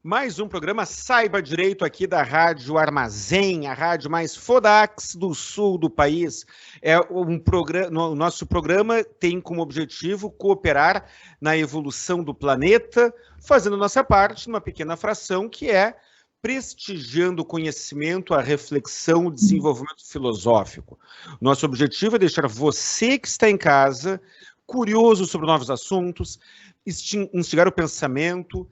Mais um programa Saiba Direito aqui da Rádio Armazém, a rádio mais fodax do sul do país. O nosso programa tem como objetivo cooperar na evolução do planeta, fazendo nossa parte numa pequena fração que é prestigiando o conhecimento, a reflexão, o desenvolvimento filosófico. Nosso objetivo é deixar você que está em casa curioso sobre novos assuntos, instigar o pensamento,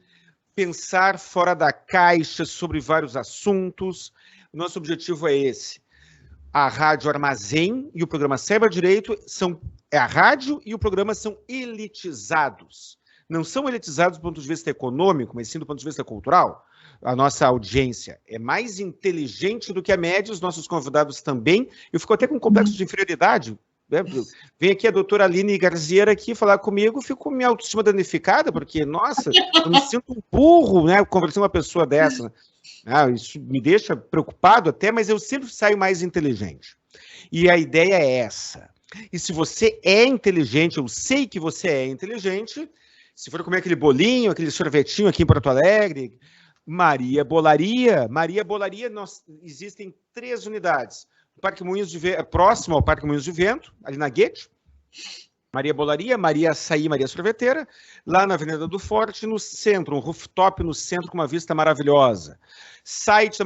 pensar fora da caixa sobre vários assuntos. O nosso objetivo é esse. A Rádio Armazém e o programa Saiba Direito a rádio e o programa são elitizados. Não são elitizados do ponto de vista econômico, mas sim do ponto de vista cultural. A nossa audiência é mais inteligente do que a média, os nossos convidados também. Eu fico até com um complexo de inferioridade. Vem aqui a doutora Aline Garziera aqui falar comigo, fico com minha autoestima danificada, porque, nossa, eu me sinto um burro, né, conversando com uma pessoa dessa. Isso me deixa preocupado até, mas eu sempre saio mais inteligente. E a ideia é essa. E se você é inteligente, eu sei que você é inteligente, se for comer aquele bolinho, aquele sorvetinho aqui em Porto Alegre, Maria Bolaria, existem 3 unidades. Parque Moinhos de Vento, próximo ao Parque Moinhos de Vento, ali na Guete, Maria Bolaria, Maria Açaí, Maria Sorveteira, lá na Avenida do Forte, no centro, um rooftop no centro com uma vista maravilhosa. Site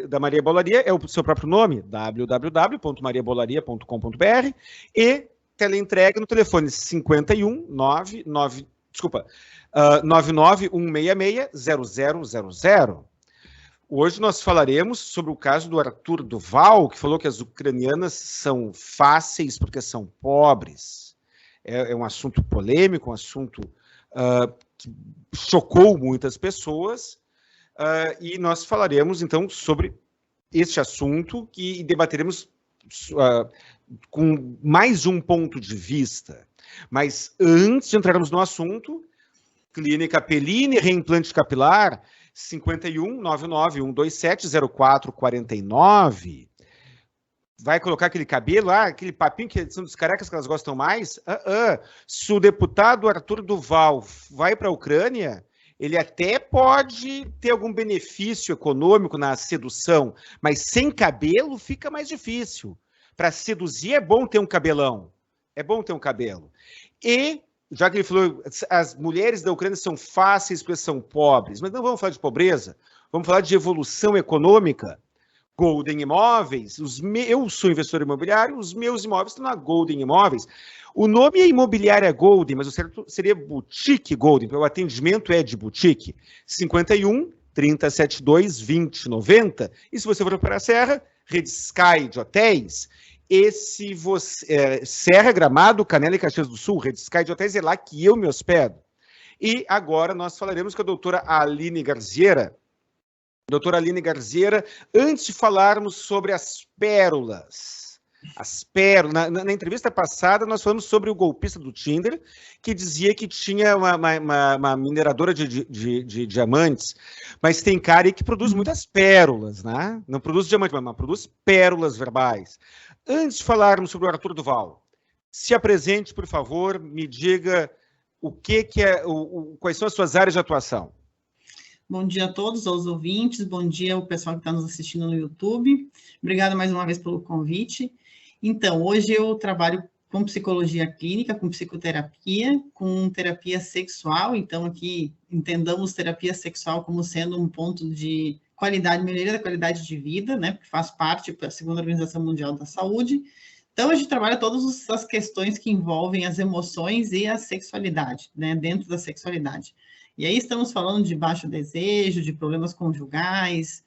da Maria Bolaria é o seu próprio nome, www.mariabolaria.com.br, e teleentrega no telefone 991660000. Hoje nós falaremos sobre o caso do Arthur Duval, que falou que as ucranianas são fáceis porque são pobres. É um assunto polêmico, um assunto que chocou muitas pessoas, e nós falaremos, então, sobre este assunto e debateremos com mais um ponto de vista. Mas antes de entrarmos no assunto, Clínica Pellini, reimplante capilar, 51-99-127-0449. Vai colocar aquele cabelo, aquele papinho que são dos carecas que elas gostam mais? Se o deputado Arthur Duval vai para a Ucrânia, ele até pode ter algum benefício econômico na sedução, mas sem cabelo fica mais difícil. Para seduzir é bom ter um cabelão. É bom ter um cabelo. E já que ele falou, as mulheres da Ucrânia são fáceis porque são pobres, mas não vamos falar de pobreza, vamos falar de evolução econômica. Golden Imóveis, eu sou investidor imobiliário, os meus imóveis estão na Golden Imóveis. O nome é Imobiliária Golden, mas o certo seria Boutique Golden, porque o atendimento é de boutique. 51-3072-2090. E se você for para a Serra, Rede Sky de hotéis. Serra, Gramado, Canela e Caxias do Sul, Rede Sky de hotéis, é lá que eu me hospedo. E agora nós falaremos com a doutora Aline Garziera. Doutora Aline Garziera, antes de falarmos sobre as pérolas. Na entrevista passada, nós falamos sobre o golpista do Tinder, que dizia que tinha uma mineradora de diamantes, mas tem cara aí que produz muitas pérolas, né? Não produz diamante, mas produz pérolas verbais. Antes de falarmos sobre o Arthur Duval, se apresente, por favor, me diga quais são as suas áreas de atuação. Bom dia a todos, aos ouvintes, bom dia ao pessoal que está nos assistindo no YouTube. Obrigada mais uma vez pelo convite. Então, hoje eu trabalho com psicologia clínica, com psicoterapia, com terapia sexual. Então, aqui entendamos terapia sexual como sendo um ponto de qualidade, melhoria da qualidade de vida, né? Porque faz parte da segunda Organização Mundial da Saúde. Então, a gente trabalha todas as questões que envolvem as emoções e a sexualidade, né? Dentro da sexualidade. E aí estamos falando de baixo desejo, de problemas conjugais,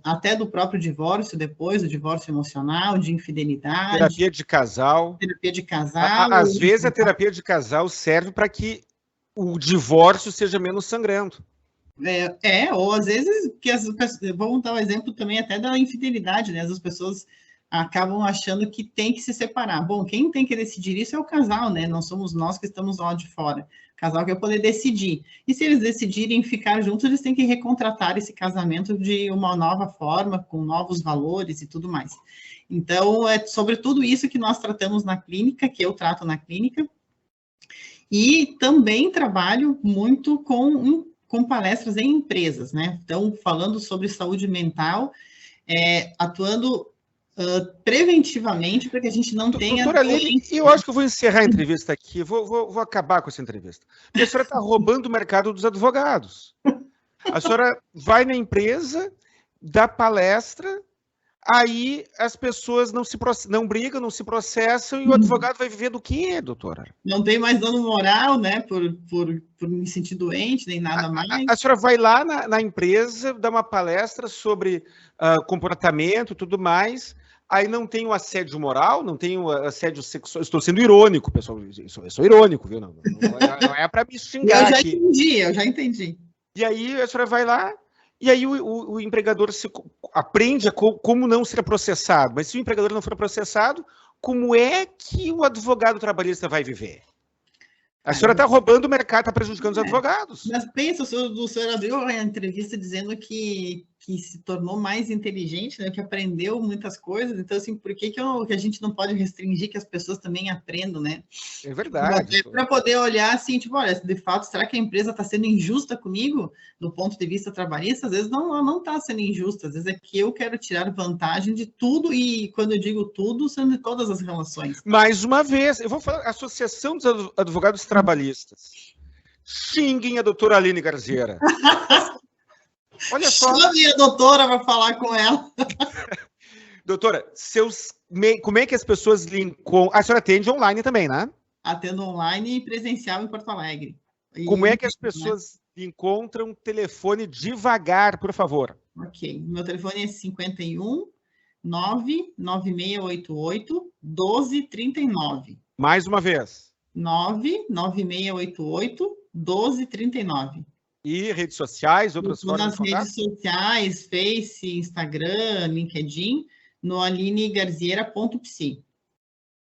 até do próprio divórcio, depois do divórcio emocional, de infidelidade. Terapia de casal. Terapia de casal. Às vezes a terapia de casal serve para que o divórcio seja menos sangrento. Ou às vezes, vamos dar um exemplo também até da infidelidade, né? As pessoas acabam achando que tem que se separar. Bom, quem tem que decidir isso é o casal, né? Não somos nós que estamos lá de fora. O casal quer poder decidir. E se eles decidirem ficar juntos, eles têm que recontratar esse casamento de uma nova forma, com novos valores e tudo mais. Então, é sobre tudo isso que nós tratamos na clínica, que eu trato na clínica. E também trabalho muito com com palestras em empresas, né? Então, falando sobre saúde mental, atuando preventivamente para que a gente não tenha... Doutora Aline, eu acho que eu vou encerrar a entrevista aqui, vou acabar com essa entrevista. Porque a senhora está roubando o mercado dos advogados. A senhora vai na empresa, dá palestra, aí as pessoas não brigam, não se processam, e o advogado vai viver do quê, doutora? Não tem mais dano moral, né, por me sentir doente, nem nada mais. A senhora vai lá na empresa, dá uma palestra sobre comportamento e tudo mais, aí não tem o assédio moral, não tem o assédio sexual. Estou sendo irônico, pessoal, eu sou irônico, viu? Não é para me xingar aqui. Eu já entendi. E aí a senhora vai lá, e aí o empregador aprende como não ser processado. Mas se o empregador não for processado, como é que o advogado trabalhista vai viver? A senhora está roubando o mercado, está prejudicando os advogados. Mas pensa, o senhor abriu a entrevista dizendo que se tornou mais inteligente, né, que aprendeu muitas coisas. Então, assim, por que a gente não pode restringir que as pessoas também aprendam, né? É verdade. Para poder olhar assim, tipo, olha, de fato, será que a empresa está sendo injusta comigo, do ponto de vista trabalhista? Às vezes não está sendo injusta, às vezes é que eu quero tirar vantagem de tudo, e quando eu digo tudo, são de todas as relações. Mais uma vez, eu vou falar, Associação dos Advogados Trabalhistas. Xinguem a doutora Aline Garzeira. Olha só. Chame a doutora para falar com ela. Doutora, como é que as pessoas lhe encontram? A senhora atende online também, né? Atendo online e presencial em Porto Alegre. Como é que as pessoas lhe encontram? Telefone devagar, por favor. Ok. Meu telefone é 51 99688 1239. Mais uma vez. 99688 1239. E redes sociais, outras formas de contato? Nas redes sociais, Face, Instagram, LinkedIn, no alinegarzeira.psi.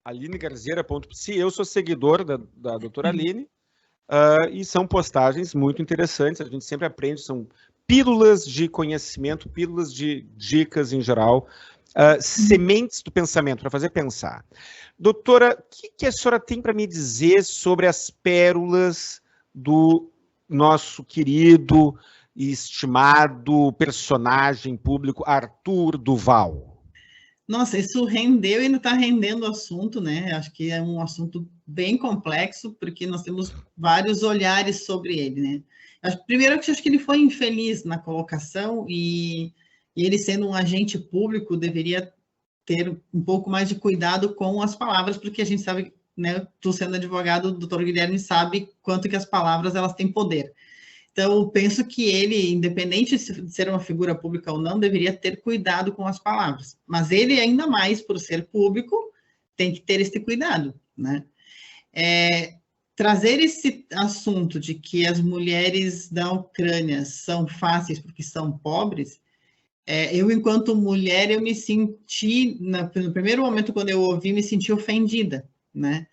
alinegarzeira.psi. Eu sou seguidor da doutora Aline, e são postagens muito interessantes, a gente sempre aprende, são pílulas de conhecimento, pílulas de dicas em geral, sementes do pensamento, para fazer pensar. Doutora, o que a senhora tem para me dizer sobre as pérolas do nosso querido e estimado personagem público Arthur Duval? Nossa, isso rendeu e ainda está rendendo o assunto, né? Acho que é um assunto bem complexo, porque nós temos vários olhares sobre ele, né? Primeiro, eu acho que ele foi infeliz na colocação, e ele, sendo um agente público, deveria ter um pouco mais de cuidado com as palavras, porque a gente sabe, né, tu sendo advogado, o doutor Guilherme sabe quanto que as palavras elas têm poder. Então, eu penso que ele, independente de ser uma figura pública ou não, deveria ter cuidado com as palavras. Mas ele, ainda mais por ser público, tem que ter esse cuidado, né? Trazer esse assunto de que as mulheres da Ucrânia são fáceis porque são pobres, eu, enquanto mulher, eu me senti, no primeiro momento, quando eu ouvi, me senti ofendida, né?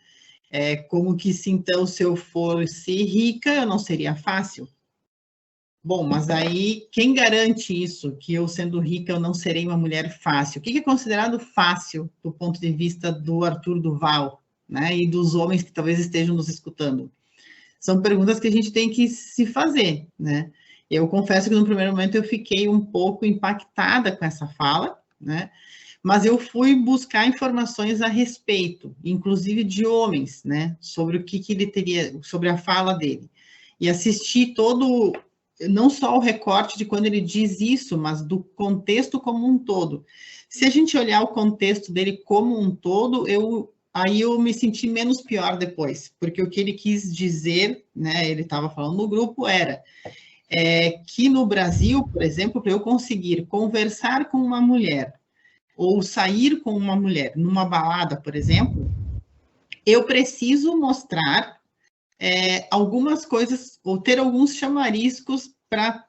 Como que, então, se eu fosse rica, eu não seria fácil? Bom, mas aí, quem garante isso, que eu, sendo rica, eu não serei uma mulher fácil? O que é considerado fácil do ponto de vista do Arthur Duval, né, e dos homens que talvez estejam nos escutando? São perguntas que a gente tem que se fazer, né? Eu confesso que, no primeiro momento, eu fiquei um pouco impactada com essa fala, né? Mas eu fui buscar informações a respeito, inclusive de homens, né, sobre o que ele teria, sobre a fala dele. E assisti todo, não só o recorte de quando ele diz isso, mas do contexto como um todo. Se a gente olhar o contexto dele como um todo, aí eu me senti menos pior depois, porque o que ele quis dizer, né, ele estava falando no grupo, era que no Brasil, por exemplo, para eu conseguir conversar com uma mulher, ou sair com uma mulher numa balada, por exemplo, eu preciso mostrar algumas coisas, ou ter alguns chamariscos para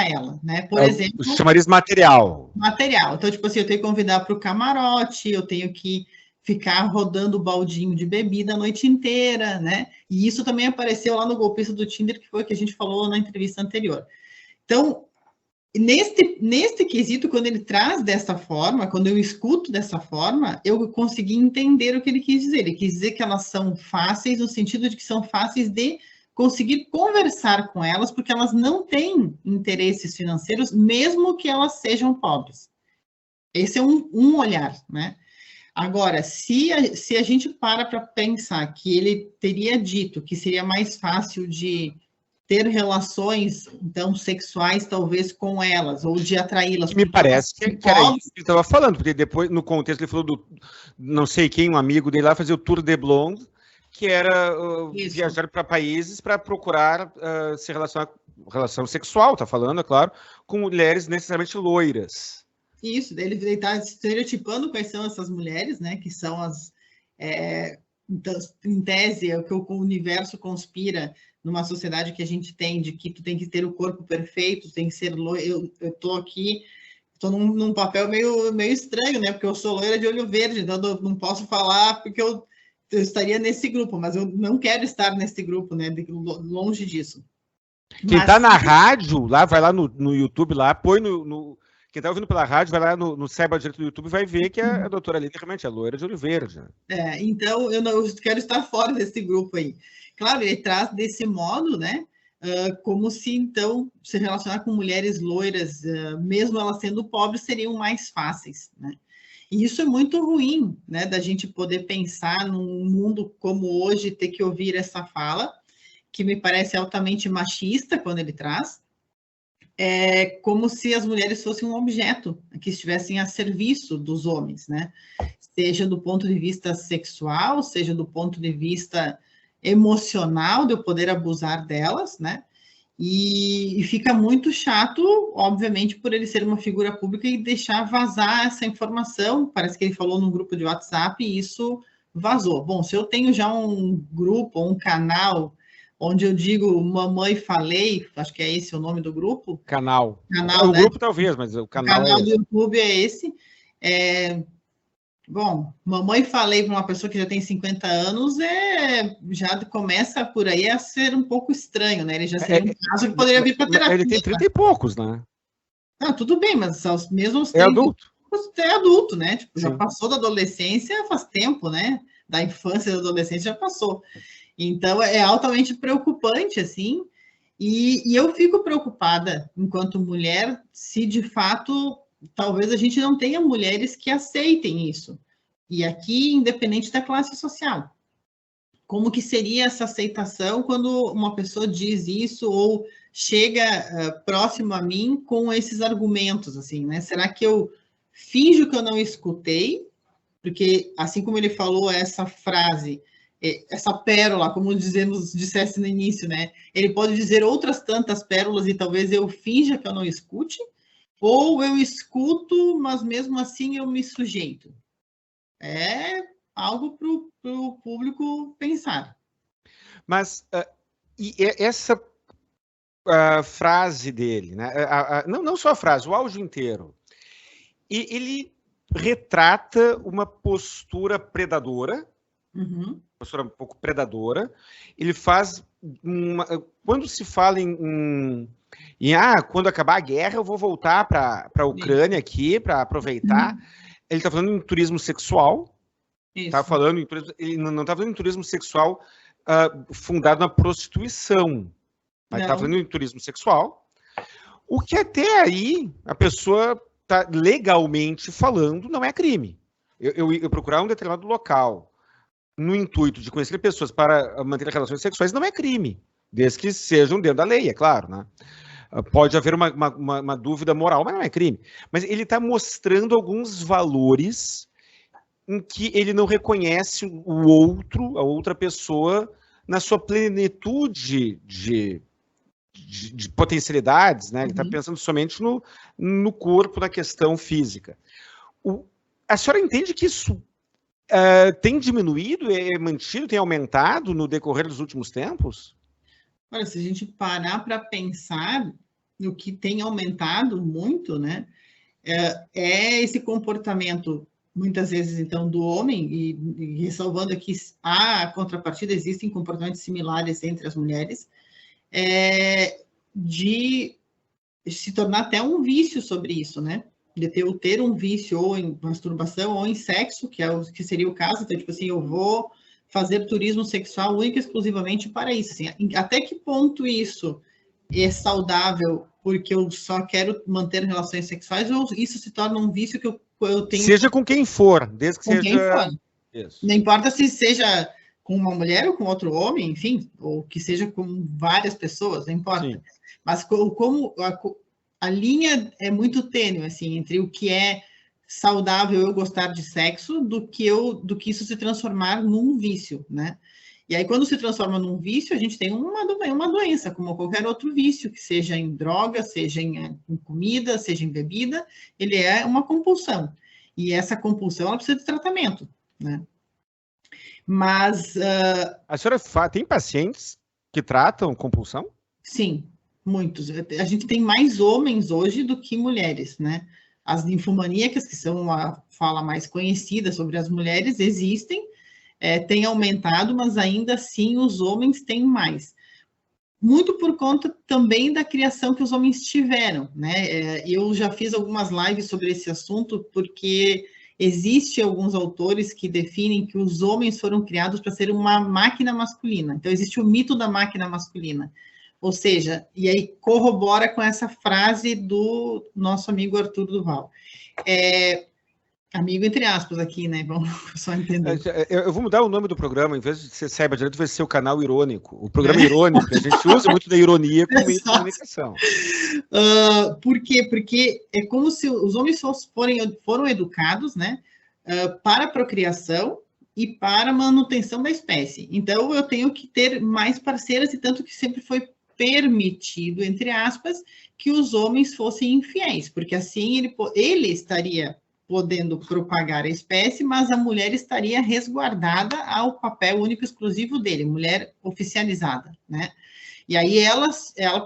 ela, né? Por exemplo... O chamariz material. Material. Então, tipo assim, eu tenho que convidar para o camarote, eu tenho que ficar rodando o baldinho de bebida a noite inteira, né? E isso também apareceu lá no golpista do Tinder, que foi o que a gente falou na entrevista anterior. Então, neste quesito, quando ele traz dessa forma, quando eu escuto dessa forma, eu consegui entender o que ele quis dizer. Ele quis dizer que elas são fáceis, no sentido de que são fáceis de conseguir conversar com elas, porque elas não têm interesses financeiros, mesmo que elas sejam pobres. Esse é um olhar, né? Agora, se a gente para pensar que ele teria dito que seria mais fácil de ter relações, então, sexuais, talvez, com elas, ou de atraí-las. Me parece que era isso que ele estava falando, porque depois, no contexto, ele falou do, não sei quem, um amigo dele lá, fazia o Tour de Blonde, que era viajar para países para procurar se relacionar, relação sexual, tá falando, é claro, com mulheres necessariamente loiras. Isso, ele está estereotipando quais são essas mulheres, né, que são as, então, em tese, é o que o universo conspira numa sociedade que a gente tem, de que tu tem que ter o corpo perfeito, tem que ser loira. Eu estou aqui, estou num papel meio estranho, né, porque eu sou loira de olho verde, então eu não posso falar porque eu estaria nesse grupo, mas eu não quero estar nesse grupo, né, longe disso. Quem está na rádio, lá, vai lá no YouTube, lá, põe quem está ouvindo pela rádio, vai lá no Saiba Direito do YouTube e vai ver que a doutora Aline realmente é loira de olho verde. Então, eu quero estar fora desse grupo aí. Claro, ele traz desse modo, né, como se, então, se relacionar com mulheres loiras, mesmo elas sendo pobres, seriam mais fáceis, né? E isso é muito ruim, né, da gente poder pensar num mundo como hoje, ter que ouvir essa fala, que me parece altamente machista quando ele traz, como se as mulheres fossem um objeto, que estivessem a serviço dos homens, né? Seja do ponto de vista sexual, seja do ponto de vista emocional, de eu poder abusar delas, né? E fica muito chato, obviamente, por ele ser uma figura pública e deixar vazar essa informação. Parece que ele falou num grupo de WhatsApp e isso vazou. Bom, se eu tenho já um grupo, um canal, onde eu digo Mamãe Falei, acho que é esse o nome do grupo. Canal o né? Grupo talvez, mas o canal do YouTube é esse. Bom, Mamãe Falei para uma pessoa que já tem 50 anos, já começa por aí a ser um pouco estranho, né? Ele já seria um caso que poderia vir para terapia. Ele tem 30 e poucos, né? Não, tudo bem, mas mesmo os 30 adulto. É adulto, né? Tipo, já passou da adolescência faz tempo, né? Da infância e da adolescência já passou. Então, é altamente preocupante, assim, e eu fico preocupada, enquanto mulher, se de fato, talvez a gente não tenha mulheres que aceitem isso. E aqui, independente da classe social. Como que seria essa aceitação quando uma pessoa diz isso ou chega próximo a mim com esses argumentos, assim, né? Será que eu finjo que eu não escutei? Porque, assim como ele falou essa frase, essa pérola, como dissesse no início, né? Ele pode dizer outras tantas pérolas e talvez eu finja que eu não escute, ou eu escuto, mas mesmo assim eu me sujeito. É algo para o público pensar. Mas e essa frase dele, né? Não só a frase, o áudio inteiro, e ele retrata uma postura predadora, postura um pouco predadora. Ele faz quando se fala quando acabar a guerra eu vou voltar para a Ucrânia aqui para aproveitar. Ele está falando em turismo sexual. Tá falando ele não está falando em turismo sexual fundado na prostituição, mas está falando em turismo sexual. O que até aí a pessoa está legalmente falando não é crime. Eu procurar um determinado local no intuito de conhecer pessoas para manter relações sexuais não é crime, desde que sejam dentro da lei, é claro, né? Pode haver uma dúvida moral, mas não é crime. Mas ele está mostrando alguns valores em que ele não reconhece o outro, a outra pessoa, na sua plenitude de potencialidades, né? Ele está pensando somente no corpo, na questão física. A senhora entende que isso tem diminuído, é mantido, tem aumentado no decorrer dos últimos tempos? Olha, se a gente parar para pensar no que tem aumentado muito, né, é esse comportamento, muitas vezes, então, do homem, e ressalvando aqui, a contrapartida, existem comportamentos similares entre as mulheres, de se tornar até um vício sobre isso, né? De ter um vício ou em masturbação ou em sexo, que seria o caso. Então, tipo assim, eu vou fazer turismo sexual única e exclusivamente para isso. Assim, até que ponto isso é saudável porque eu só quero manter relações sexuais, ou isso se torna um vício que eu tenho... Seja com quem for, desde que com seja... quem for. Isso. Não importa se seja com uma mulher ou com outro homem, enfim, ou que seja com várias pessoas, não importa. Sim. Mas como a linha é muito tênue, assim, entre o que é saudável eu gostar de sexo do que isso se transformar num vício, né? E aí, quando se transforma num vício, a gente tem uma doença, como qualquer outro vício, que seja em droga, seja em comida, seja em bebida, ele é uma compulsão. E essa compulsão, ela precisa de tratamento, né? Mas... A senhora tem pacientes que tratam compulsão? Sim, muitos. A gente tem mais homens hoje do que mulheres, né? As ninfomaníacas, que são a fala mais conhecida sobre as mulheres, existem, tem aumentado, mas ainda assim os homens têm mais. Muito por conta também da criação que os homens tiveram, né? Eu já fiz algumas lives sobre esse assunto, porque existe alguns autores que definem que os homens foram criados para ser uma máquina masculina. Então, existe o mito da máquina masculina. Ou seja, e aí corrobora com essa frase do nosso amigo Arthur Duval. Amigo entre aspas aqui, né? Vamos só entender. Eu vou mudar o nome do programa, em vez de ser Saiba Direito, vai ser o canal irônico. O programa irônico, a gente usa muito da ironia como meio de comunicação. Por quê? Porque é como se os homens foram educados, né, para a procriação e para a manutenção da espécie. Então, eu tenho que ter mais parceiras, e tanto que sempre foi permitido, entre aspas, que os homens fossem infiéis, porque assim ele estaria podendo propagar a espécie, mas a mulher estaria resguardada ao papel único e exclusivo dele, mulher oficializada, né? E aí ela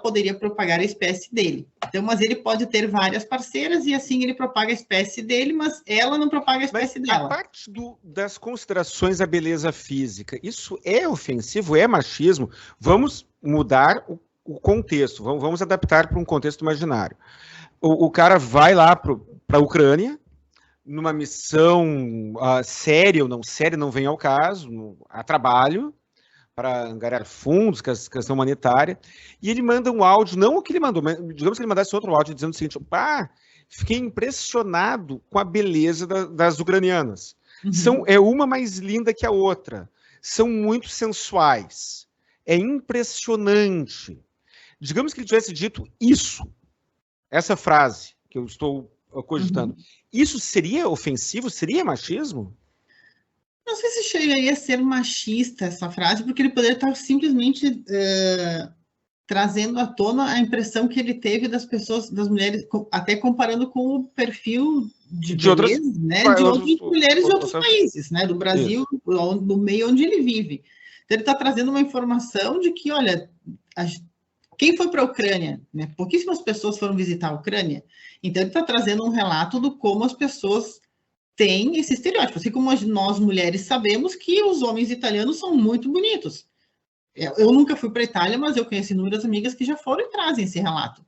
poderia propagar a espécie dele. Então, mas ele pode ter várias parceiras e assim ele propaga a espécie dele, mas ela não propaga a espécie dela. A parte das considerações à beleza física, isso é ofensivo, é machismo? Vamos mudar o contexto, vamos adaptar para um contexto imaginário. O cara vai lá para a Ucrânia, numa missão séria ou não séria, não vem ao caso, a trabalho, para angariar fundos, questão humanitária, e ele manda um áudio, não o que ele mandou, mas digamos que ele mandasse outro áudio dizendo o seguinte: fiquei impressionado com a beleza das ucranianas. Uhum. É uma mais linda que a outra, são muito sensuais, é impressionante. Digamos que ele tivesse dito isso, essa frase que eu estou cogitando, isso seria ofensivo? Seria machismo? Não sei se chegaria a ser machista essa frase, porque ele poderia estar simplesmente trazendo à tona a impressão que ele teve das pessoas, das mulheres, até comparando com o perfil de beleza, né, de outras mulheres de outros países, né, do Brasil, do meio onde ele vive. Então, ele está trazendo uma informação de que, olha, quem foi para a Ucrânia, né, pouquíssimas pessoas foram visitar a Ucrânia, então ele está trazendo um relato do como as pessoas têm esse estereótipo, assim como nós mulheres sabemos que os homens italianos são muito bonitos. Eu nunca fui para a Itália, mas eu conheci inúmeras amigas que já foram e trazem esse relato.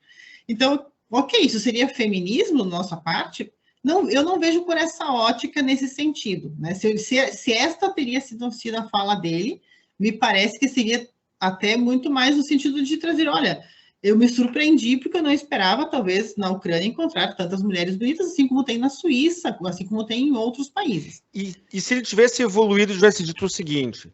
Então, ok, isso seria feminismo da nossa parte? Não, eu não vejo por essa ótica nesse sentido, né? Se esta teria sido a fala dele, me parece que seria até muito mais no sentido de trazer, olha, eu me surpreendi porque eu não esperava, talvez, na Ucrânia encontrar tantas mulheres bonitas, assim como tem na Suíça, assim como tem em outros países. E se ele tivesse evoluído e tivesse dito o seguinte: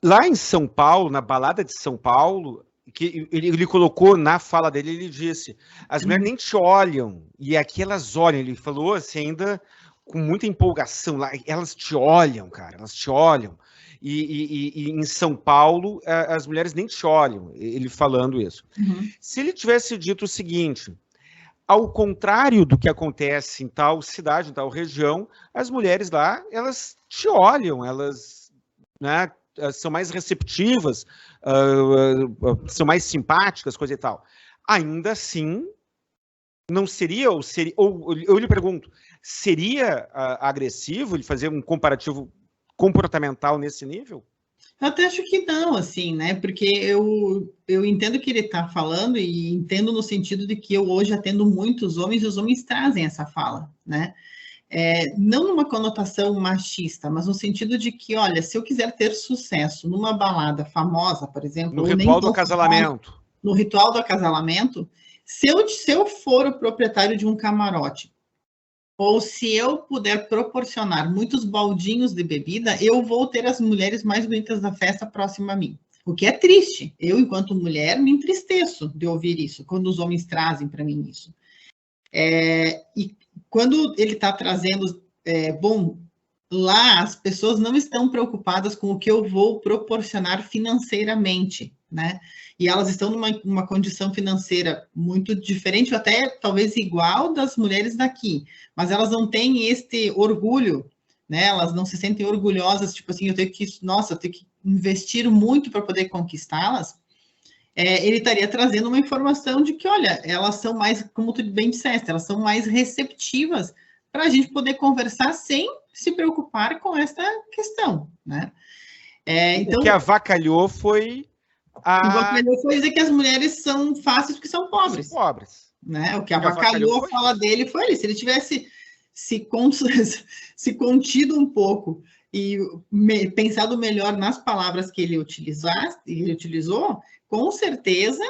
lá em São Paulo, na balada de São Paulo, que ele colocou na fala dele, ele disse, as mulheres nem te olham, e aqui elas olham, ele falou assim, ainda com muita empolgação, lá, elas te olham, cara, elas te olham. E em São Paulo, as mulheres nem te olham, ele falando isso. Se ele tivesse dito o seguinte: ao contrário do que acontece em tal cidade, em tal região, as mulheres lá, elas te olham, elas, né, são mais receptivas, são mais simpáticas, coisa e tal. Ainda assim, não seria, ou eu lhe pergunto, seria agressivo ele fazer um comparativo comportamental nesse nível? Eu até acho que não, assim, né? Porque eu entendo o que ele está falando e entendo no sentido de que eu hoje atendo muitos homens e os homens trazem essa fala, né? não numa conotação machista, mas no sentido de que, olha, se eu quiser ter sucesso numa balada famosa, por exemplo, no ritual do acasalamento, no ritual do acasalamento, se eu for o proprietário de um camarote, ou se eu puder proporcionar muitos baldinhos de bebida, eu vou ter as mulheres mais bonitas da festa próxima a mim. O que é triste. Eu, enquanto mulher, me entristeço de ouvir isso, quando os homens trazem para mim isso. E quando ele está trazendo, bom, lá as pessoas não estão preocupadas com o que eu vou proporcionar financeiramente, né? E elas estão numa condição financeira muito diferente, até talvez igual das mulheres daqui, mas elas não têm este orgulho, né? Elas não se sentem orgulhosas, tipo assim, eu tenho que investir muito para poder conquistá-las. Ele estaria trazendo uma informação de que, olha, elas são mais, como tu bem disseste, elas são mais receptivas para a gente poder conversar sem se preocupar com essa questão, né? Então, o que avacalhou foi foi dizer que as mulheres são fáceis porque são pobres. São pobres. Né? O que avacalhou a fala dele foi ele. Se ele tivesse se contido um pouco e pensado melhor nas palavras que ele utilizou, com certeza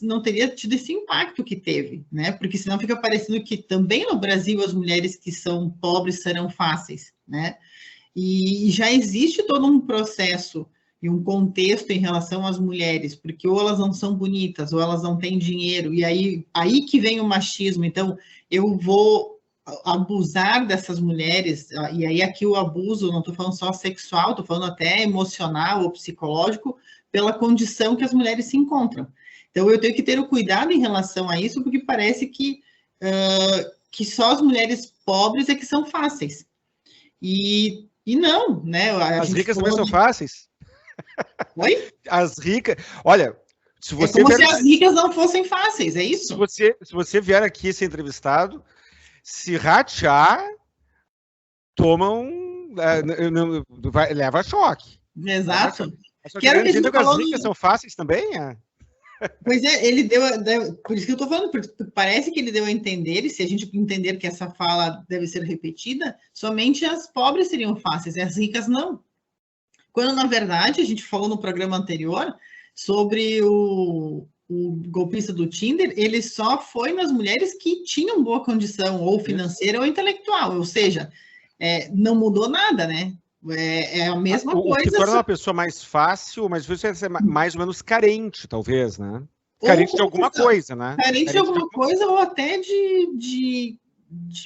não teria tido esse impacto que teve, né? Porque senão fica parecendo que também no Brasil as mulheres que são pobres serão fáceis, né? E já existe todo um processo e um contexto em relação às mulheres, porque ou elas não são bonitas, ou elas não têm dinheiro, e aí que vem o machismo. Então, eu vou abusar dessas mulheres, e aí aqui o abuso, não estou falando só sexual, estou falando até emocional ou psicológico, pela condição que as mulheres se encontram. Então, eu tenho que ter o cuidado em relação a isso, porque parece que só as mulheres pobres é que são fáceis. E não, né? As ricas também são fáceis? Oi? As ricas... Olha, se você... se as ricas não fossem fáceis, é isso? Se você vier aqui ser entrevistado, se ratear, leva choque. Exato. Quero que as ricas são fáceis também? Pois ele deu... Por isso que eu estou falando, porque parece que ele deu a entender, e se a gente entender que essa fala deve ser repetida, somente as pobres seriam fáceis, e as ricas não. Quando, na verdade, a gente falou no programa anterior sobre o golpista do Tinder, ele só foi nas mulheres que tinham boa condição, ou financeira ou intelectual, ou seja, não mudou nada, né? É a mesma coisa. O que torna uma pessoa mais fácil, mas você é mais ou menos carente, talvez, né? Carente de alguma coisa, né? Carente de alguma coisa, ou até de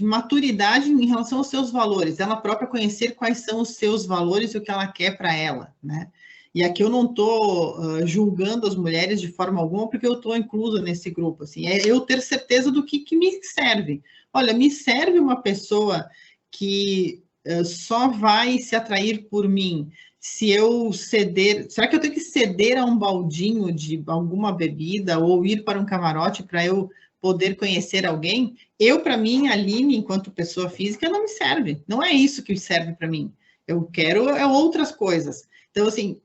maturidade em relação aos seus valores, ela própria conhecer quais são os seus valores e o que ela quer para ela, né? E aqui eu não estou julgando as mulheres de forma alguma, porque eu estou inclusa nesse grupo, assim, eu ter certeza do que me serve. Olha, me serve uma pessoa que só vai se atrair por mim se eu ceder. Será que eu tenho que ceder a um baldinho de alguma bebida ou ir para um camarote para eu poder conhecer alguém? Para mim, a Aline, enquanto pessoa física, não me serve. Não é isso que serve para mim. Eu quero outras coisas. Então, assim,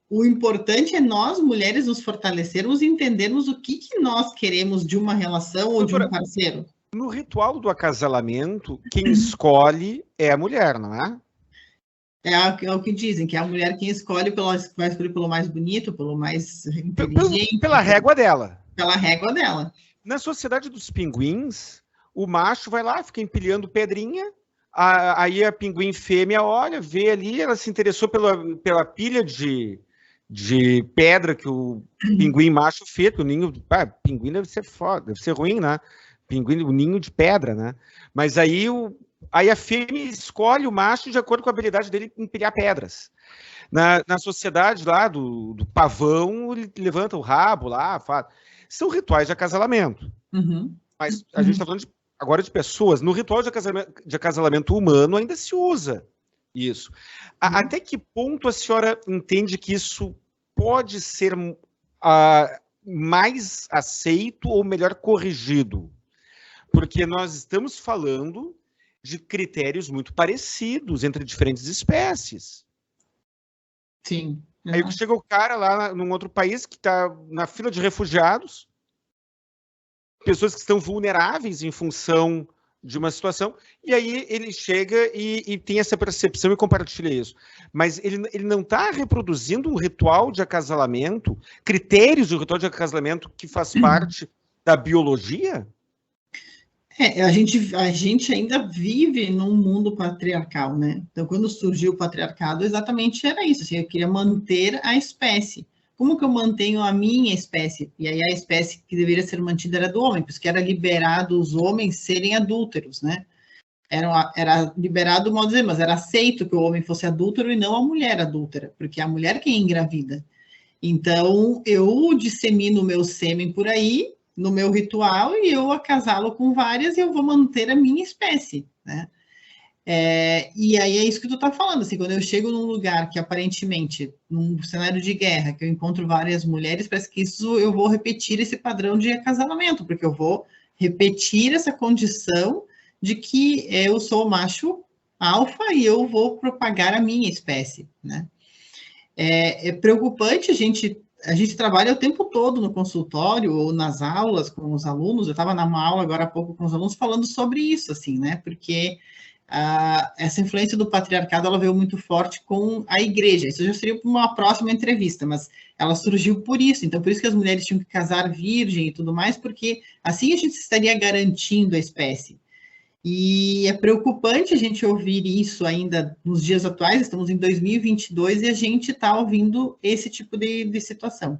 o importante é nós, mulheres, nos fortalecermos e entendermos o que nós queremos de uma relação ou de um parceiro. No ritual do acasalamento, quem escolhe é a mulher, não é? É o que dizem, que é a mulher quem escolhe, vai escolher pelo mais bonito, pelo mais inteligente. Pela régua dela. Pela régua dela. Na sociedade dos pinguins, o macho vai lá, fica empilhando pedrinha, aí a pinguim fêmea olha, vê ali, ela se interessou pela pilha de pedra que o pinguim macho fez, porque o ninho... pinguim deve ser foda, deve ser ruim, né? Pinguim, o ninho de pedra, né? Mas aí a fêmea escolhe o macho de acordo com a habilidade dele em empilhar pedras. Na sociedade lá do pavão, ele levanta o rabo lá, fala... São rituais de acasalamento. Uhum. Mas a gente está falando agora de pessoas. No ritual de acasalamento humano ainda se usa isso. Até que ponto a senhora entende que isso pode ser mais aceito ou melhor corrigido? Porque nós estamos falando de critérios muito parecidos entre diferentes espécies. Sim. Aí chega o cara lá num outro país que está na fila de refugiados, pessoas que estão vulneráveis em função de uma situação, e aí ele chega e tem essa percepção e compartilha isso. Mas ele não está reproduzindo um ritual de acasalamento, critérios do ritual de acasalamento que faz parte da biologia? A gente ainda vive num mundo patriarcal, né? Então, quando surgiu o patriarcado, exatamente era isso, assim, eu queria manter a espécie. Como que eu mantenho a minha espécie? E aí a espécie que deveria ser mantida era do homem, porque era liberado os homens serem adúlteros, né? Era liberado, mal dizer, mas era aceito que o homem fosse adúltero e não a mulher adúltera, porque é a mulher quem engravida. Então, eu dissemino o meu sêmen por aí, no meu ritual, e eu acasalo com várias e eu vou manter a minha espécie, né? E aí é isso que tu tá falando, assim, quando eu chego num lugar que aparentemente, num cenário de guerra, que eu encontro várias mulheres, parece que isso eu vou repetir esse padrão de acasalamento, porque eu vou repetir essa condição de que eu sou macho alfa e eu vou propagar a minha espécie, né? É preocupante, a gente trabalha o tempo todo no consultório ou nas aulas com os alunos, eu estava numa aula agora há pouco com os alunos falando sobre isso, assim, né, porque essa influência do patriarcado, ela veio muito forte com a igreja, isso já seria uma próxima entrevista, mas ela surgiu por isso, então por isso que as mulheres tinham que casar virgem e tudo mais, porque assim a gente estaria garantindo a espécie. E é preocupante a gente ouvir isso ainda nos dias atuais, estamos em 2022 e a gente está ouvindo esse tipo de situação.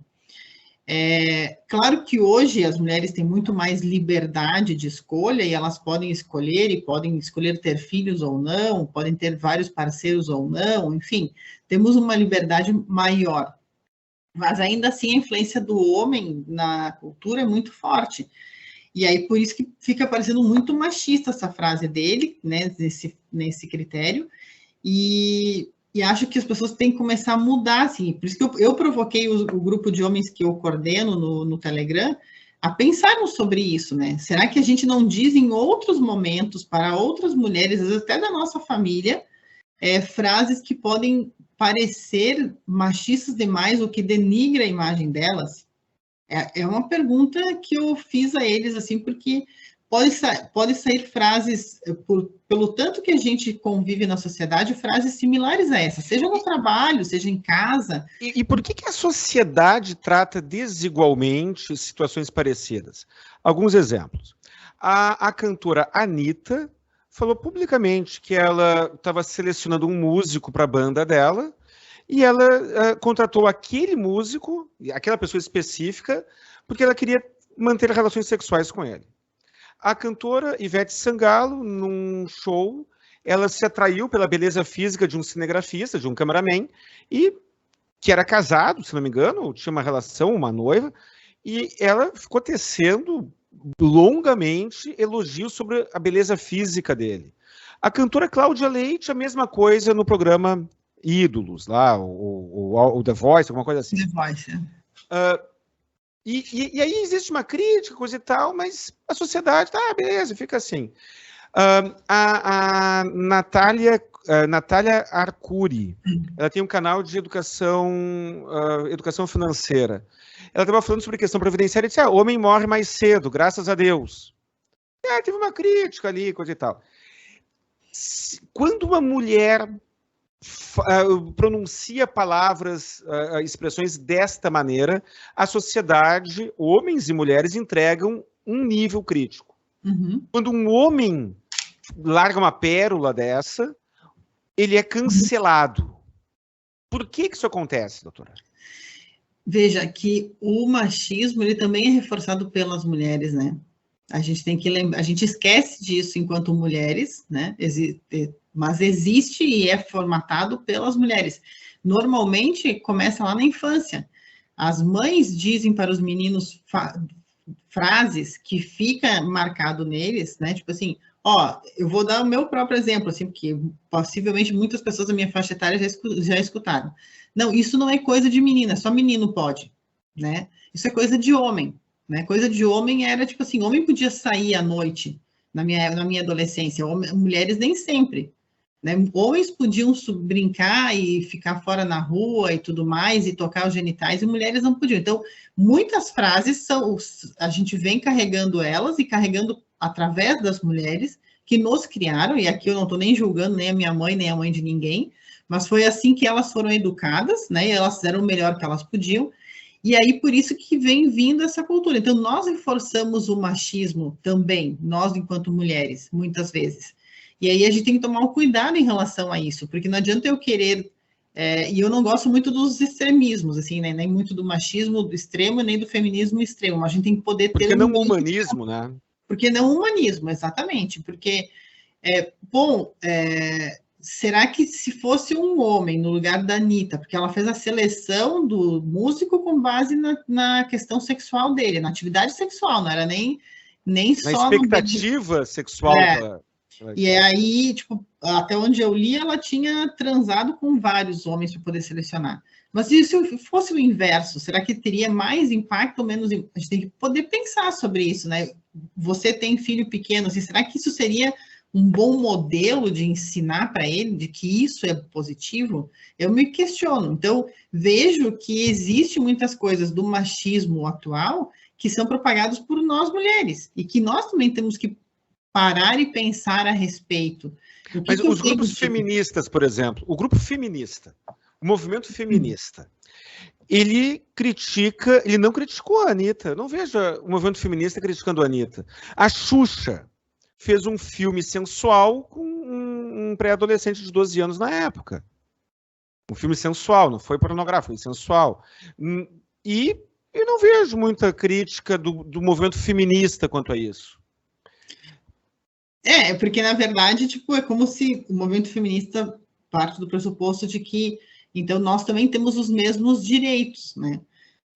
Claro que hoje as mulheres têm muito mais liberdade de escolha e elas podem escolher ter filhos ou não, podem ter vários parceiros ou não, enfim, temos uma liberdade maior. Mas ainda assim a influência do homem na cultura é muito forte. E aí, por isso que fica parecendo muito machista essa frase dele, né, nesse critério, e acho que as pessoas têm que começar a mudar, assim, por isso que eu provoquei o grupo de homens que eu coordeno no Telegram a pensarmos sobre isso, né? Será que a gente não diz em outros momentos para outras mulheres, às vezes até da nossa família, frases que podem parecer machistas demais ou que denigra a imagem delas? É uma pergunta que eu fiz a eles, assim, porque pode sair frases, pelo tanto que a gente convive na sociedade, frases similares a essa, seja no trabalho, seja em casa. E por que a sociedade trata desigualmente situações parecidas? Alguns exemplos. A cantora Anitta falou publicamente que ela estava selecionando um músico para a banda dela, e ela contratou aquele músico, aquela pessoa específica, porque ela queria manter relações sexuais com ele. A cantora Ivete Sangalo, num show, ela se atraiu pela beleza física de um cinegrafista, de um cameraman, e que era casado, se não me engano, tinha uma relação, uma noiva, e ela ficou tecendo longamente elogios sobre a beleza física dele. A cantora Cláudia Leite, a mesma coisa no programa Ídolos, lá, o The Voice, alguma coisa assim. The Voice, e aí existe uma crítica, coisa e tal, mas a sociedade, beleza, fica assim. A Natália Arcuri, ela tem um canal de educação financeira. Ela estava falando sobre questão previdenciária e disse, o homem morre mais cedo, graças a Deus. Teve uma crítica ali, coisa e tal. Quando uma mulher pronuncia palavras, expressões desta maneira, a sociedade, homens e mulheres, entregam um nível crítico. Uhum. Quando um homem larga uma pérola dessa, ele é cancelado. Por que isso acontece, doutora? Veja que o machismo, ele também é reforçado pelas mulheres, né? A gente tem que lembrar, a gente esquece disso enquanto mulheres, né? Mas existe e é formatado pelas mulheres. Normalmente começa lá na infância. As mães dizem para os meninos frases que fica marcado neles, né? Tipo assim, eu vou dar o meu próprio exemplo, assim, porque possivelmente muitas pessoas da minha faixa etária já escutaram. Não, isso não é coisa de menina, só menino pode, né? Isso é coisa de homem, né? Coisa de homem era tipo assim, homem podia sair à noite na minha adolescência, mulheres nem sempre, né? Homens podiam brincar e ficar fora na rua e tudo mais e tocar os genitais e mulheres não podiam. Então, muitas frases a gente vem carregando elas e carregando através das mulheres que nos criaram, e aqui eu não estou nem julgando nem a minha mãe, nem a mãe de ninguém, mas foi assim que elas foram educadas, né? E elas fizeram o melhor que elas podiam. E aí, por isso que vem vindo essa cultura. Então, nós reforçamos o machismo também, nós enquanto mulheres, muitas vezes. E aí a gente tem que tomar um cuidado em relação a isso, porque não adianta eu querer... e eu não gosto muito dos extremismos, assim, né? Nem muito do machismo do extremo, nem do feminismo extremo. Mas a gente tem que poder ter... Porque não o humanismo, né? Porque não o humanismo, exatamente. Porque, será que se fosse um homem no lugar da Anitta, porque ela fez a seleção do músico com base na questão sexual dele, na atividade sexual, não era nem só... Na expectativa sexual. E aí, tipo, até onde eu li, ela tinha transado com vários homens para poder selecionar. Mas e se fosse o inverso? Será que teria mais impacto ou menos? A gente tem que poder pensar sobre isso, né? Você tem filho pequeno, assim, será que isso seria um bom modelo de ensinar para ele de que isso é positivo? Eu me questiono. Então, vejo que existe muitas coisas do machismo atual que são propagadas por nós mulheres e que nós também temos que parar e pensar a respeito. Mas os grupos feministas, por exemplo, o grupo feminista, o movimento feminista, ele não criticou a Anitta. Eu não vejo o movimento feminista criticando a Anitta. A Xuxa fez um filme sensual com um pré-adolescente de 12 anos na época. Um filme sensual, não foi pornográfico, foi sensual. E eu não vejo muita crítica do movimento feminista quanto a isso. Porque, na verdade, tipo, é como se o movimento feminista parte do pressuposto de que, então, nós também temos os mesmos direitos, né?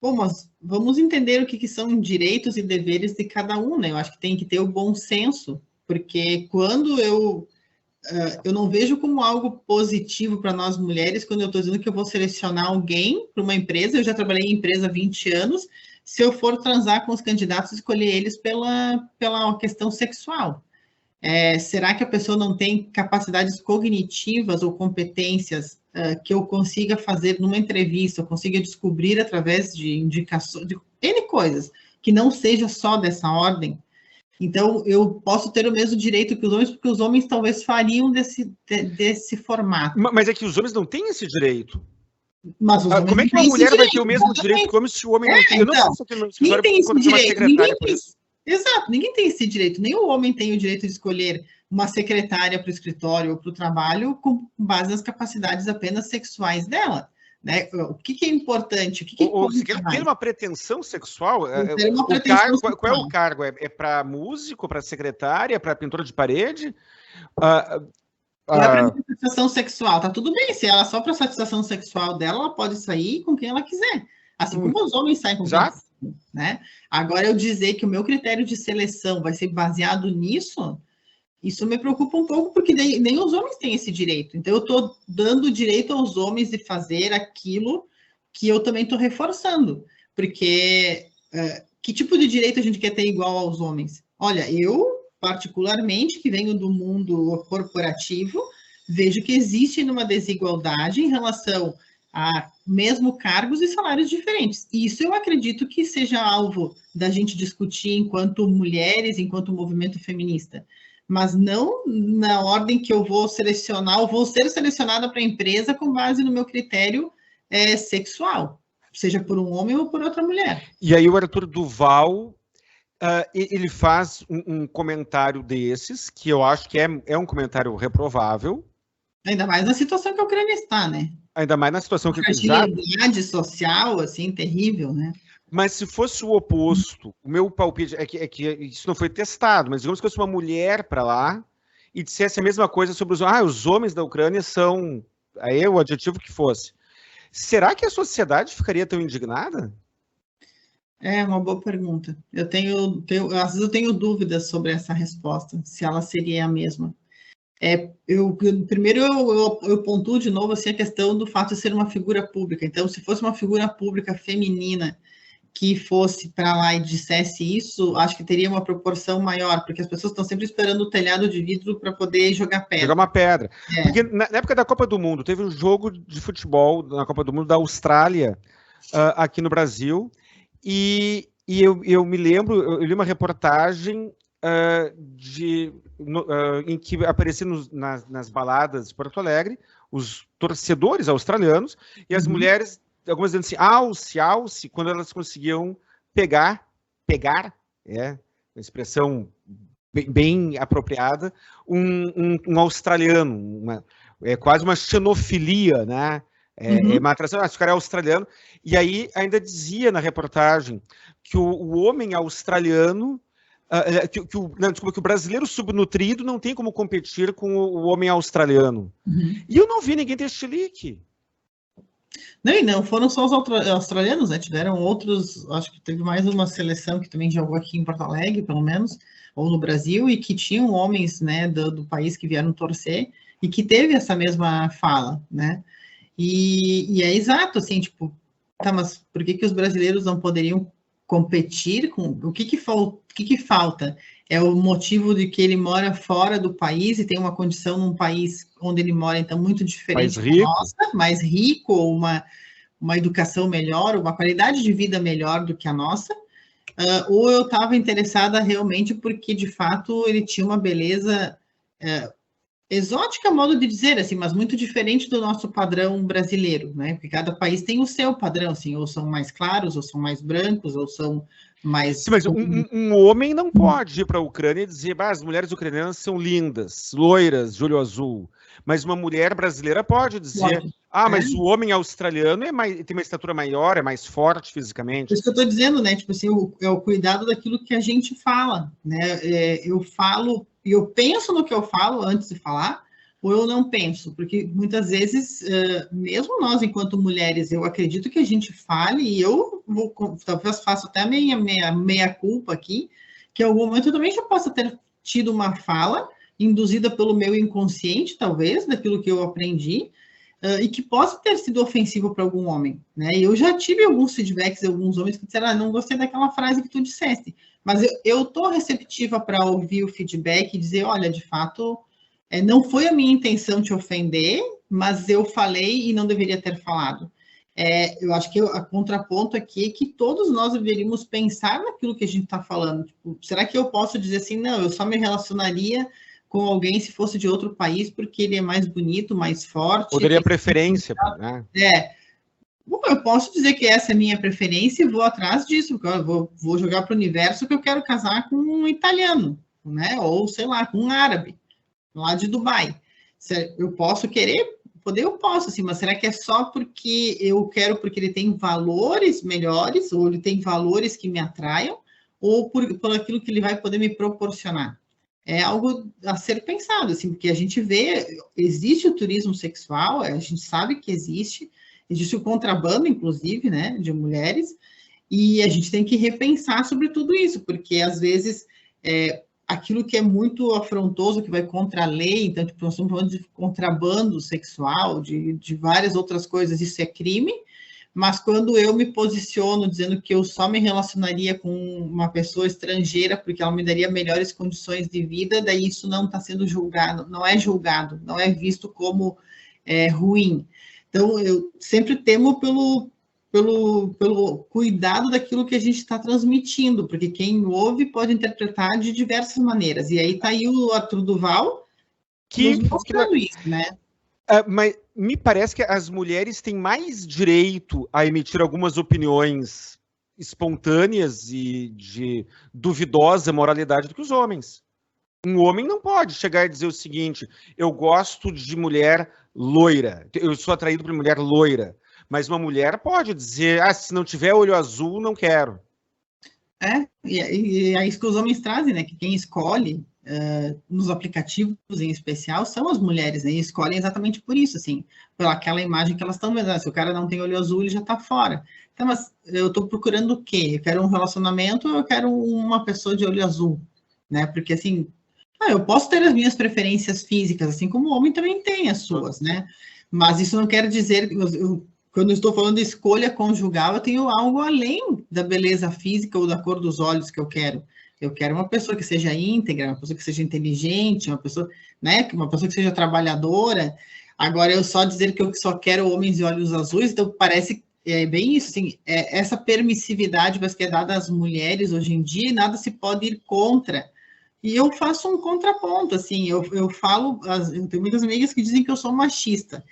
Bom, mas vamos entender o que são direitos e deveres de cada um, né? Eu acho que tem que ter o bom senso, porque quando eu não vejo como algo positivo para nós mulheres, quando eu estou dizendo que eu vou selecionar alguém para uma empresa, eu já trabalhei em empresa há 20 anos, se eu for transar com os candidatos, escolher eles pela questão sexual. Será que a pessoa não tem capacidades cognitivas ou competências que eu consiga fazer numa entrevista, eu consiga descobrir através de indicações, de N coisas, que não seja só dessa ordem? Então, eu posso ter o mesmo direito que os homens, porque os homens talvez fariam desse formato. Mas é que os homens não têm esse direito. Mas os homens como é que uma mulher vai ter o mesmo direito que o homem se o homem não tem? Eu não posso ter no escritório contratar uma secretária por isso. Exato, ninguém tem esse direito, nem o homem tem o direito de escolher uma secretária para o escritório ou para o trabalho com base nas capacidades apenas sexuais dela, né? O que é importante? Você quer ter uma pretensão sexual? Qual é o cargo? É para músico, para secretária, para pintora de parede? É para satisfação sexual, tá tudo bem, se ela só para satisfação sexual dela, ela pode sair com quem ela quiser, assim como os homens saem com quem eles quiser. Né? Agora, eu dizer que o meu critério de seleção vai ser baseado nisso, isso me preocupa um pouco, porque nem os homens têm esse direito. Então, eu estou dando direito aos homens de fazer aquilo que eu também estou reforçando. Porque que tipo de direito a gente quer ter igual aos homens? Olha, eu, particularmente, que venho do mundo corporativo, vejo que existe uma desigualdade em relação a mesmo cargos e salários diferentes. E isso eu acredito que seja alvo da gente discutir enquanto mulheres, enquanto movimento feminista. Mas não na ordem que eu vou selecionar, eu vou ser selecionada para a empresa com base no meu critério sexual, seja por um homem ou por outra mulher. E aí o Arthur Duval, ele faz um comentário desses, que eu acho que é um comentário reprovável. Ainda mais na situação que a Ucrânia está, né? Ainda mais na situação que... A fragilidade social, assim, terrível, né? Mas se fosse o oposto, o meu palpite é que isso não foi testado, mas digamos que fosse uma mulher para lá e dissesse a mesma coisa sobre os homens da Ucrânia são... Aí o adjetivo que fosse. Será que a sociedade ficaria tão indignada? É uma boa pergunta. Às vezes eu tenho dúvidas sobre essa resposta, se ela seria a mesma. Primeiro eu pontuo de novo assim, a questão do fato de ser uma figura pública. Então, se fosse uma figura pública feminina que fosse para lá e dissesse isso, acho que teria uma proporção maior, porque as pessoas estão sempre esperando o telhado de vidro para poder jogar pedra. Jogar uma pedra. Porque na época da Copa do Mundo, teve um jogo de futebol na Copa do Mundo da Austrália, aqui no Brasil, e eu me lembro, eu li uma reportagem em que apareciam nas baladas de Porto Alegre os torcedores australianos e as mulheres, algumas dizendo assim, alce, quando elas conseguiam pegar, uma expressão bem apropriada, um australiano, é quase uma xenofilia, né? É uma atração, esse cara é australiano. E aí ainda dizia na reportagem que o homem australiano, que o brasileiro subnutrido não tem como competir com o homem australiano. E eu não vi ninguém ter chilique. Não, e não foram só os australianos, né? Tiveram outros, acho que teve mais uma seleção que também jogou aqui em Porto Alegre, pelo menos, ou no Brasil, e que tinham homens, né, do país que vieram torcer, e que teve essa mesma fala, né? E é exato, assim, tipo, tá, mas por que os brasileiros não poderiam competir com... O que falta? É o motivo de que ele mora fora do país e tem uma condição num país onde ele mora, então, muito diferente da nossa, mais rico, ou uma educação melhor, uma qualidade de vida melhor do que a nossa, ou eu estava interessada realmente porque, de fato, ele tinha uma beleza exótica, modo de dizer, assim, mas muito diferente do nosso padrão brasileiro, né? Porque cada país tem o seu padrão, assim, ou são mais claros, ou são mais brancos, ou são mais... Sim, mas um homem não pode ir para a Ucrânia e dizer, as mulheres ucranianas são lindas, loiras, de olho azul. Mas uma mulher brasileira pode dizer, mas o homem australiano tem uma estatura maior, é mais forte fisicamente. Isso que eu estou dizendo, né? Tipo assim, é o cuidado daquilo que a gente fala, né? Eu falo, e eu penso no que eu falo antes de falar, ou eu não penso, porque muitas vezes, mesmo nós, enquanto mulheres, eu acredito que a gente fale, e eu talvez faça até a meia culpa aqui, que em algum momento eu também já possa ter tido uma fala induzida pelo meu inconsciente, talvez, daquilo que eu aprendi, e que possa ter sido ofensivo para algum homem, né? E eu já tive alguns feedbacks de alguns homens que disseram, não gostei daquela frase que tu disseste, mas eu estou receptiva para ouvir o feedback e dizer, olha, de fato, não foi a minha intenção te ofender, mas eu falei e não deveria ter falado. Eu acho que a contraponto aqui é que todos nós deveríamos pensar naquilo que a gente está falando. Tipo, será que eu posso dizer assim, não, eu só me relacionaria com alguém se fosse de outro país, porque ele é mais bonito, mais forte. Ou daria preferência, né? Bom, eu posso dizer que essa é a minha preferência e vou atrás disso, porque eu vou jogar para o universo que eu quero casar com um italiano, né? Ou, sei lá, com um árabe, lá de Dubai. Eu posso querer, eu posso, assim, mas será que é só porque eu quero, porque ele tem valores melhores, ou ele tem valores que me atraiam, ou por aquilo que ele vai poder me proporcionar? É algo a ser pensado, assim, porque a gente vê, existe o turismo sexual, a gente sabe que existe o contrabando, inclusive, né, de mulheres, e a gente tem que repensar sobre tudo isso, porque, às vezes, aquilo que é muito afrontoso, que vai contra a lei, então, tipo, nós estamos falando de contrabando sexual, de várias outras coisas, isso é crime, mas quando eu me posiciono dizendo que eu só me relacionaria com uma pessoa estrangeira porque ela me daria melhores condições de vida, daí isso não está sendo julgado, não é julgado, não é visto como ruim. Então, eu sempre temo pelo cuidado daquilo que a gente está transmitindo, porque quem ouve pode interpretar de diversas maneiras. E aí está aí o Arthur Duval mostrando isso, né? Mas me parece que as mulheres têm mais direito a emitir algumas opiniões espontâneas e de duvidosa moralidade do que os homens. Um homem não pode chegar e dizer o seguinte, eu gosto de mulher loira, eu sou atraído por mulher loira, mas uma mulher pode dizer, se não tiver olho azul, não quero. E é isso que os homens trazem, né? Que quem escolhe nos aplicativos em especial são as mulheres, né? E escolhem exatamente por isso, assim, pela aquela imagem que elas estão vendo. Se o cara não tem olho azul, ele já está fora. Então, mas eu estou procurando o quê? Eu quero um relacionamento ou eu quero uma pessoa de olho azul, né? Porque, assim, eu posso ter as minhas preferências físicas, assim como o homem também tem as suas, né? Mas isso não quer dizer que quando eu estou falando de escolha conjugal, eu tenho algo além da beleza física ou da cor dos olhos que eu quero. Eu quero uma pessoa que seja íntegra, uma pessoa que seja inteligente, uma pessoa, né, uma pessoa que seja trabalhadora. Agora, eu só dizer que eu só quero homens de olhos azuis, então parece bem isso, assim, essa permissividade que é dada às mulheres hoje em dia, e nada se pode ir contra, E eu faço um contraponto, assim, eu falo, eu tenho muitas amigas que dizem que eu sou machista,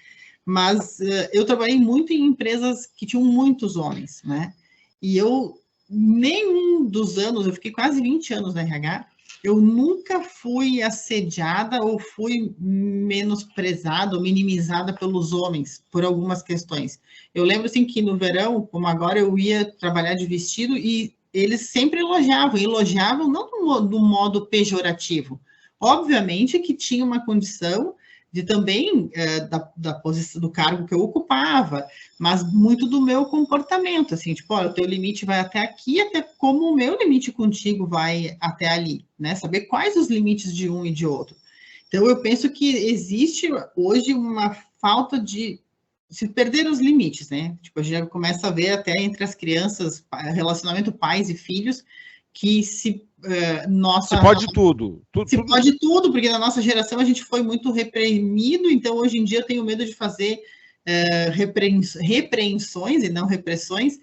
mas eu trabalhei muito em empresas que tinham muitos homens, né? E eu, nenhum dos anos, eu fiquei quase 20 anos na RH, eu nunca fui assediada ou fui menosprezada ou minimizada pelos homens por algumas questões. Eu lembro, assim, que no verão, como agora, eu ia trabalhar de vestido e eles sempre elogiavam não do modo pejorativo. Obviamente que tinha uma condição de também da posição do cargo que eu ocupava, mas muito do meu comportamento, assim, tipo, olha, o teu limite vai até aqui, até como o meu limite contigo vai até ali, né? Saber quais os limites de um e de outro. Então, eu penso que existe hoje uma falta de se perder os limites, né? Tipo, a gente já começa a ver até entre as crianças, relacionamento pais e filhos, que se se pode tudo. Se pode tudo, porque na nossa geração a gente foi muito reprimido, então hoje em dia eu tenho medo de fazer repreensões e não repressões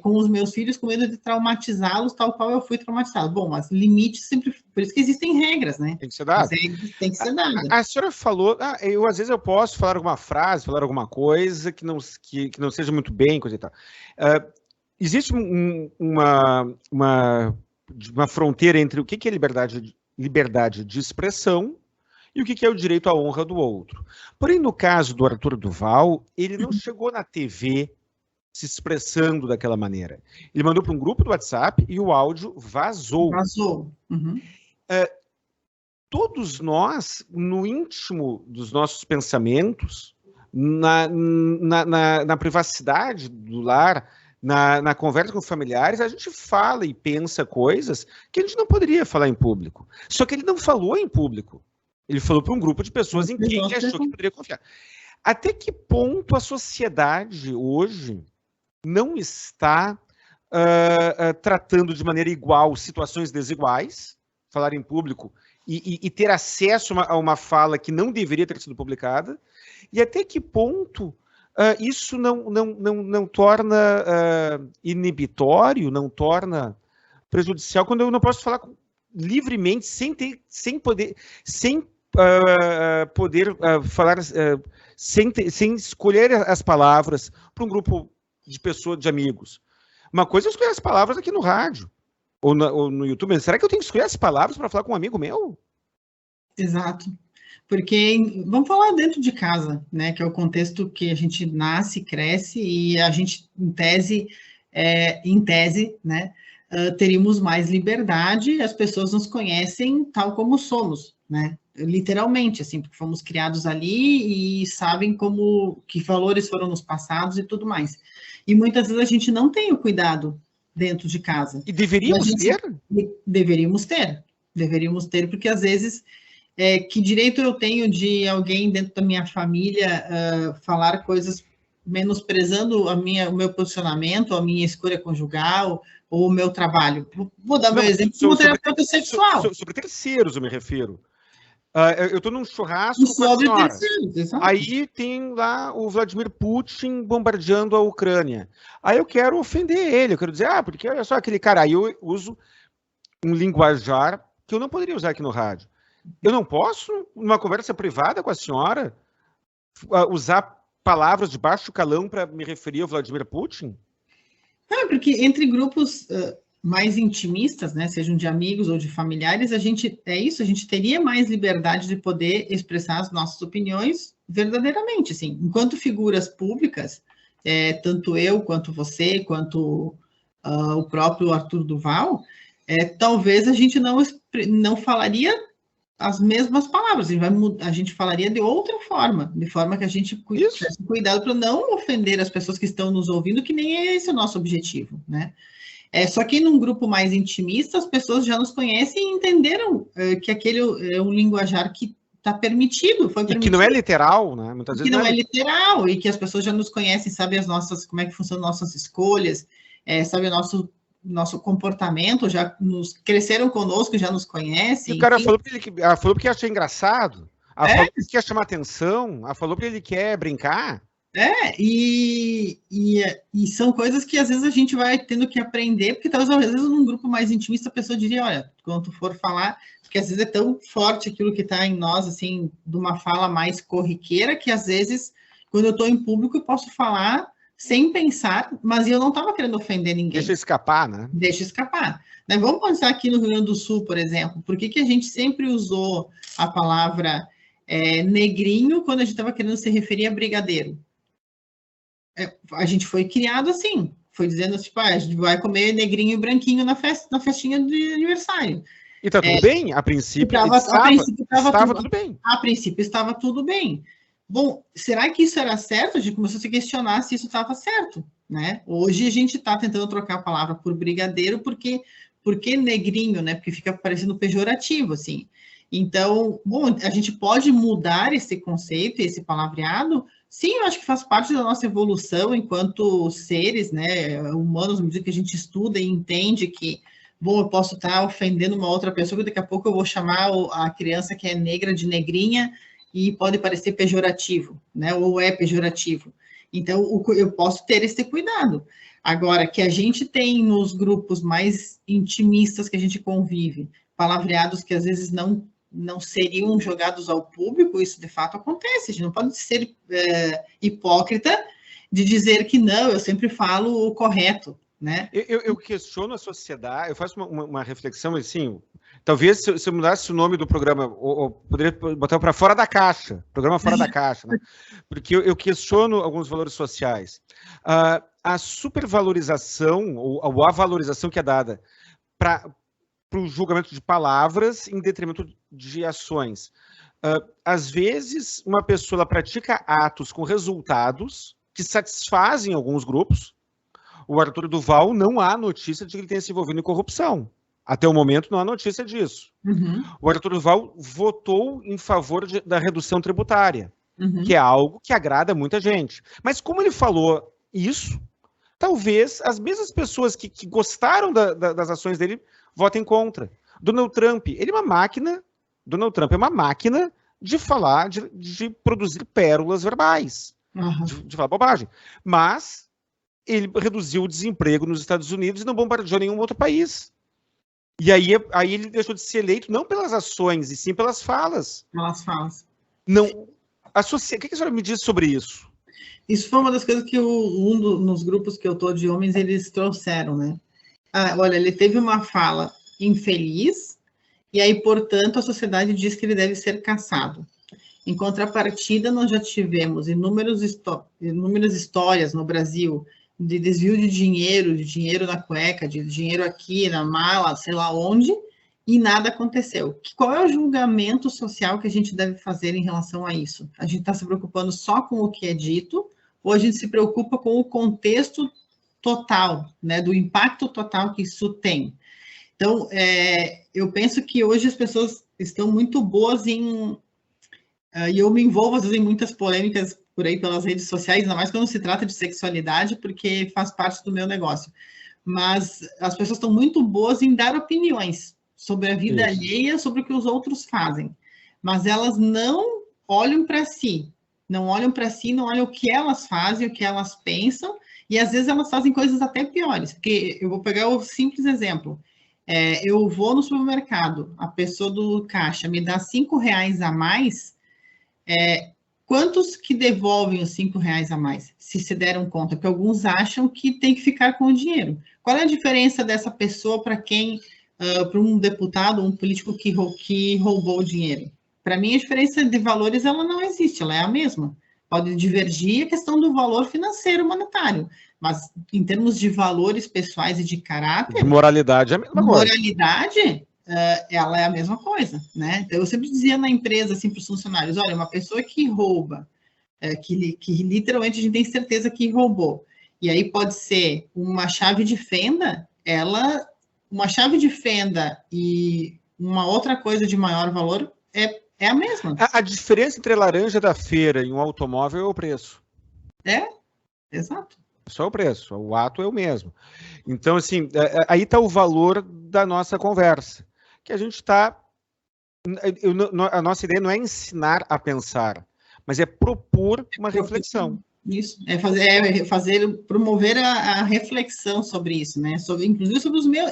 com os meus filhos, com medo de traumatizá-los tal qual eu fui traumatizado. Bom, mas limites sempre... Por isso que existem regras, né? Tem que ser dado. Tem que ser dado. A senhora falou... às vezes eu posso falar alguma frase, falar alguma coisa que não seja muito bem, coisa e tal. Existe uma fronteira entre o que é liberdade de expressão e o que é o direito à honra do outro. Porém, no caso do Arthur Duval, ele não chegou na TV se expressando daquela maneira. Ele mandou para um grupo do WhatsApp e o áudio vazou. Vazou. Uhum. Todos nós, no íntimo dos nossos pensamentos, na privacidade do lar, na conversa com familiares, a gente fala e pensa coisas que a gente não poderia falar em público. Só que ele não falou em público. Ele falou para um grupo de pessoas em quem ele achou que poderia confiar. Até que ponto a sociedade hoje não está tratando de maneira igual situações desiguais, falar em público e ter acesso a uma fala que não deveria ter sido publicada, e até que ponto isso não torna inibitório, não torna prejudicial, quando eu não posso falar livremente, sem poder falar, sem escolher as palavras para um grupo de pessoas, de amigos. Uma coisa é escolher as palavras aqui no rádio, ou no YouTube, mas será que eu tenho que escolher as palavras para falar com um amigo meu? Exato. Porque, vamos falar dentro de casa, né, que é o contexto que a gente nasce, cresce, e a gente, em tese, né, teríamos mais liberdade, as pessoas nos conhecem tal como somos, né, literalmente, assim, porque fomos criados ali e sabem que valores foram nos passados e tudo mais. E muitas vezes a gente não tem o cuidado dentro de casa. E deveríamos ter? Deveríamos ter, porque às vezes... que direito eu tenho de alguém dentro da minha família falar coisas menosprezando o meu posicionamento, a minha escolha conjugal ou o meu trabalho? Vou dar meu exemplo como terapeuta sexual. Sobre terceiros eu me refiro. Eu estou num churrasco com a sobre senhora. Terceiros, aí tem lá o Vladimir Putin bombardeando a Ucrânia. Aí eu quero ofender ele, eu quero dizer, porque olha só aquele cara. Aí eu uso um linguajar que eu não poderia usar aqui no rádio. Eu não posso, numa conversa privada com a senhora, usar palavras de baixo calão para me referir ao Vladimir Putin? Porque entre grupos mais intimistas, né, sejam de amigos ou de familiares, a gente teria mais liberdade de poder expressar as nossas opiniões verdadeiramente, assim. Enquanto figuras públicas, tanto eu, quanto você, quanto o próprio Arthur Duval, talvez a gente não falaria as mesmas palavras, a gente falaria de outra forma, de forma que a gente tivesse cuidado para não ofender as pessoas que estão nos ouvindo, que nem é esse o nosso objetivo, né? Só que num grupo mais intimista, as pessoas já nos conhecem e entenderam que aquele é um linguajar que está permitido, foi permitido. E que não é literal, né? Muitas vezes que não é literal, e que as pessoas já nos conhecem, sabem como é que funcionam nossas escolhas, sabem o nosso comportamento, já cresceram conosco, já nos conhecem. E o cara falou porque achou engraçado, falou porque quer chamar atenção, falou porque ele quer brincar. E são coisas que às vezes a gente vai tendo que aprender, porque talvez às vezes num grupo mais intimista a pessoa diria, olha, quando tu for falar, porque às vezes é tão forte aquilo que está em nós, assim, de uma fala mais corriqueira, que às vezes, quando eu estou em público, eu posso falar sem pensar, mas eu não estava querendo ofender ninguém. Deixa escapar, né? Deixa escapar. Né? Vamos pensar aqui no Rio Grande do Sul, por exemplo, por que a gente sempre usou a palavra negrinho quando a gente estava querendo se referir a brigadeiro? A gente foi criado assim, foi dizendo assim, a gente vai comer negrinho e branquinho na festinha de aniversário. E tá tudo bem? A princípio estava tudo bem. A princípio estava tudo bem. Bom, será que isso era certo? A gente começou a se questionar se isso estava certo, né? Hoje a gente está tentando trocar a palavra por brigadeiro, porque negrinho, né? Porque fica parecendo pejorativo, assim. Então, bom, a gente pode mudar esse conceito, esse palavreado. Sim, eu acho que faz parte da nossa evolução enquanto seres, né, humanos, à medida que a gente estuda e entende que, bom, eu posso estar ofendendo uma outra pessoa, que daqui a pouco eu vou chamar a criança que é negra de negrinha e pode parecer pejorativo, né, ou é pejorativo. Então, eu posso ter esse cuidado. Agora, que a gente tem nos grupos mais intimistas que a gente convive, palavreados que às vezes não seriam jogados ao público, isso de fato acontece. A gente não pode ser hipócrita de dizer que não, eu sempre falo o correto, né? Eu questiono a sociedade, eu faço uma reflexão assim, talvez se eu mudasse o nome do programa, eu poderia botar para Fora da Caixa, programa Fora da Caixa, né? Porque eu questiono alguns valores sociais. A supervalorização, ou a valorização que é dada para o julgamento de palavras em detrimento de ações. Às vezes, uma pessoa ela pratica atos com resultados que satisfazem alguns grupos. O Arthur Duval, não há notícia de que ele tenha se envolvido em corrupção. Até o momento, não há notícia disso. Uhum. O Arthur Duval votou em favor da redução tributária, que é algo que agrada muita gente. Mas como ele falou isso, talvez as mesmas pessoas que gostaram das ações dele votem contra. Donald Trump, ele é uma máquina. Donald Trump é uma máquina de falar, de produzir pérolas verbais, de falar bobagem. Mas ele reduziu o desemprego nos Estados Unidos e não bombardeou nenhum outro país. E aí ele deixou de ser eleito não pelas ações, e sim pelas falas. Pelas falas. Não, o que a senhora me diz sobre isso? Isso foi uma das coisas que nos grupos que eu estou de homens, eles trouxeram, né? Olha, ele teve uma fala infeliz, e aí, portanto, a sociedade diz que ele deve ser caçado. Em contrapartida, nós já tivemos inúmeras histórias no Brasil de desvio de dinheiro na cueca, de dinheiro aqui, na mala, sei lá onde, e nada aconteceu. Qual é o julgamento social que a gente deve fazer em relação a isso? A gente está se preocupando só com o que é dito, ou a gente se preocupa com o contexto total, né, do impacto total que isso tem? Então, eu penso que hoje as pessoas estão muito boas e eu me envolvo, às vezes, em muitas polêmicas por aí pelas redes sociais, ainda mais quando se trata de sexualidade, porque faz parte do meu negócio. Mas as pessoas estão muito boas em dar opiniões sobre a vida alheia, sobre o que os outros fazem. Mas elas não olham para si. Não olham para si, não olham o que elas fazem, o que elas pensam, e às vezes elas fazem coisas até piores. Porque eu vou pegar o simples exemplo. Eu vou no supermercado, a pessoa do caixa me dá R$5 a mais, quantos que devolvem os R$5 a mais, se se deram conta? Porque alguns acham que tem que ficar com o dinheiro. Qual é a diferença dessa pessoa para para um deputado, um político que roubou o dinheiro? Para mim, a diferença de valores ela não existe, ela é a mesma. Pode divergir a questão do valor financeiro monetário, mas em termos de valores pessoais e de caráter... De moralidade é a mesma coisa. Moralidade... ela é a mesma coisa, né? Então, eu sempre dizia na empresa, assim, para os funcionários, olha, uma pessoa que rouba, que literalmente a gente tem certeza que roubou, e aí pode ser uma chave de fenda, uma chave de fenda e uma outra coisa de maior valor é a mesma. A diferença entre a laranja da feira e um automóvel é o preço. Exato. Só o preço, o ato é o mesmo. Então, assim, aí está o valor da nossa conversa. Que a gente está... A nossa ideia não é ensinar a pensar, mas é propor uma reflexão. Isso, promover a reflexão sobre isso, né? Inclusive sobre os meus,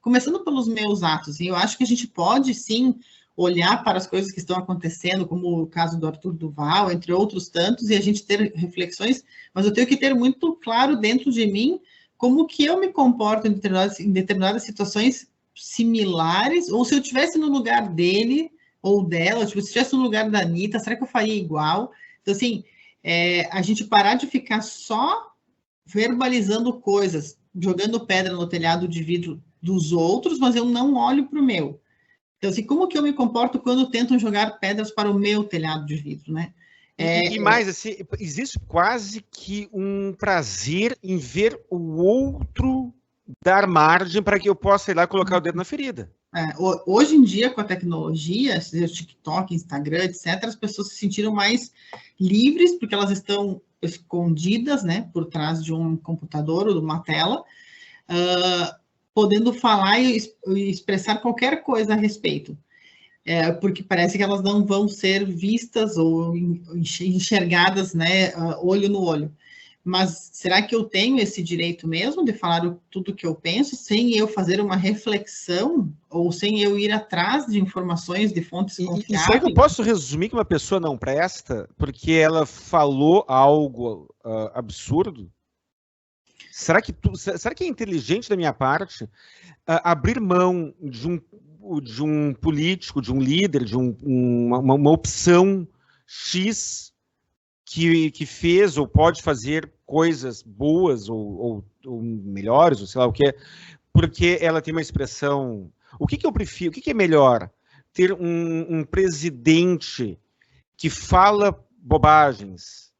começando pelos meus atos. E eu acho que a gente pode, sim, olhar para as coisas que estão acontecendo, como o caso do Arthur Duval, entre outros tantos, e a gente ter reflexões, mas eu tenho que ter muito claro dentro de mim como que eu me comporto em determinadas situações similares, ou se eu estivesse no lugar dele ou dela, tipo, se eu estivesse no lugar da Anitta, será que eu faria igual? Então, assim, a gente parar de ficar só verbalizando coisas, jogando pedra no telhado de vidro dos outros, mas eu não olho para o meu. Então, assim, como que eu me comporto quando tentam jogar pedras para o meu telhado de vidro, né? E mais, assim, existe quase que um prazer em ver o outro dar margem para que eu possa ir lá e colocar o dedo na ferida. Hoje em dia, com a tecnologia, seja TikTok, Instagram, etc., as pessoas se sentiram mais livres, porque elas estão escondidas, né, por trás de um computador ou de uma tela, podendo falar e expressar qualquer coisa a respeito. Porque parece que elas não vão ser vistas ou enxergadas, né, olho no olho. Mas será que eu tenho esse direito mesmo de falar tudo que eu penso, sem eu fazer uma reflexão, ou sem eu ir atrás de informações de fontes confiáveis? E será que eu posso resumir que uma pessoa não presta porque ela falou algo absurdo? Será que é inteligente da minha parte abrir mão de um político, de um líder, de uma opção X que fez ou pode fazer coisas boas ou melhores, ou sei lá o que, porque ela tem uma expressão... O que eu prefiro? O que é melhor? Ter um presidente que fala bobagens,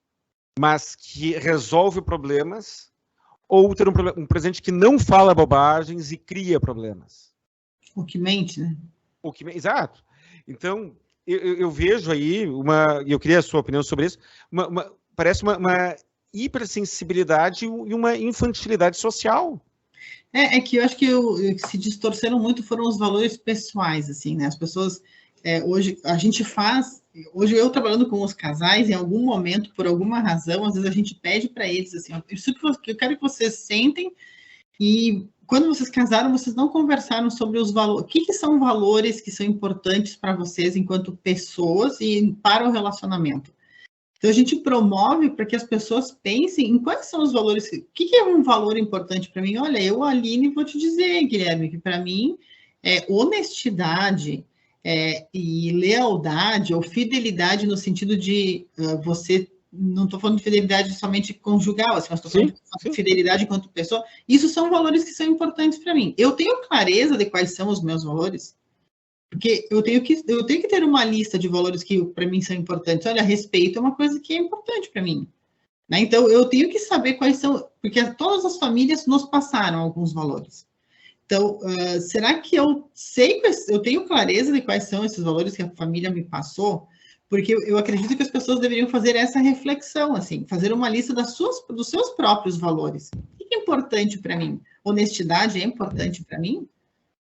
mas que resolve problemas, ou ter um presidente que não fala bobagens e cria problemas? O que mente, né? Exato. Então, eu vejo aí e eu queria a sua opinião sobre isso, parece uma hipersensibilidade e uma infantilidade social. Que eu acho que se distorceram muito foram os valores pessoais, assim, né? As pessoas, hoje, a gente faz... Hoje, eu trabalhando com os casais, em algum momento, por alguma razão, às vezes a gente pede para eles, assim, eu quero que vocês sentem e quando vocês casaram, vocês não conversaram sobre os valores. O que são valores que são importantes para vocês enquanto pessoas e para o relacionamento? Então, a gente promove para que as pessoas pensem em quais são os valores. O que é um valor importante para mim? Olha, eu, Aline, vou te dizer, Guilherme, que para mim honestidade e lealdade ou fidelidade no sentido de você... Não estou falando de fidelidade somente conjugal, assim, mas estou falando de fidelidade enquanto pessoa. Isso são valores que são importantes para mim. Eu tenho clareza de quais são os meus valores, porque eu tenho que ter uma lista de valores que para mim são importantes. Olha, respeito é uma coisa que é importante para mim, né? Então, eu tenho que saber quais são, porque todas as famílias nos passaram alguns valores. Então, será que eu tenho clareza de quais são esses valores que a família me passou? Porque eu acredito que as pessoas deveriam fazer essa reflexão, assim, fazer uma lista dos seus próprios valores. O que é importante para mim? Honestidade é importante para mim?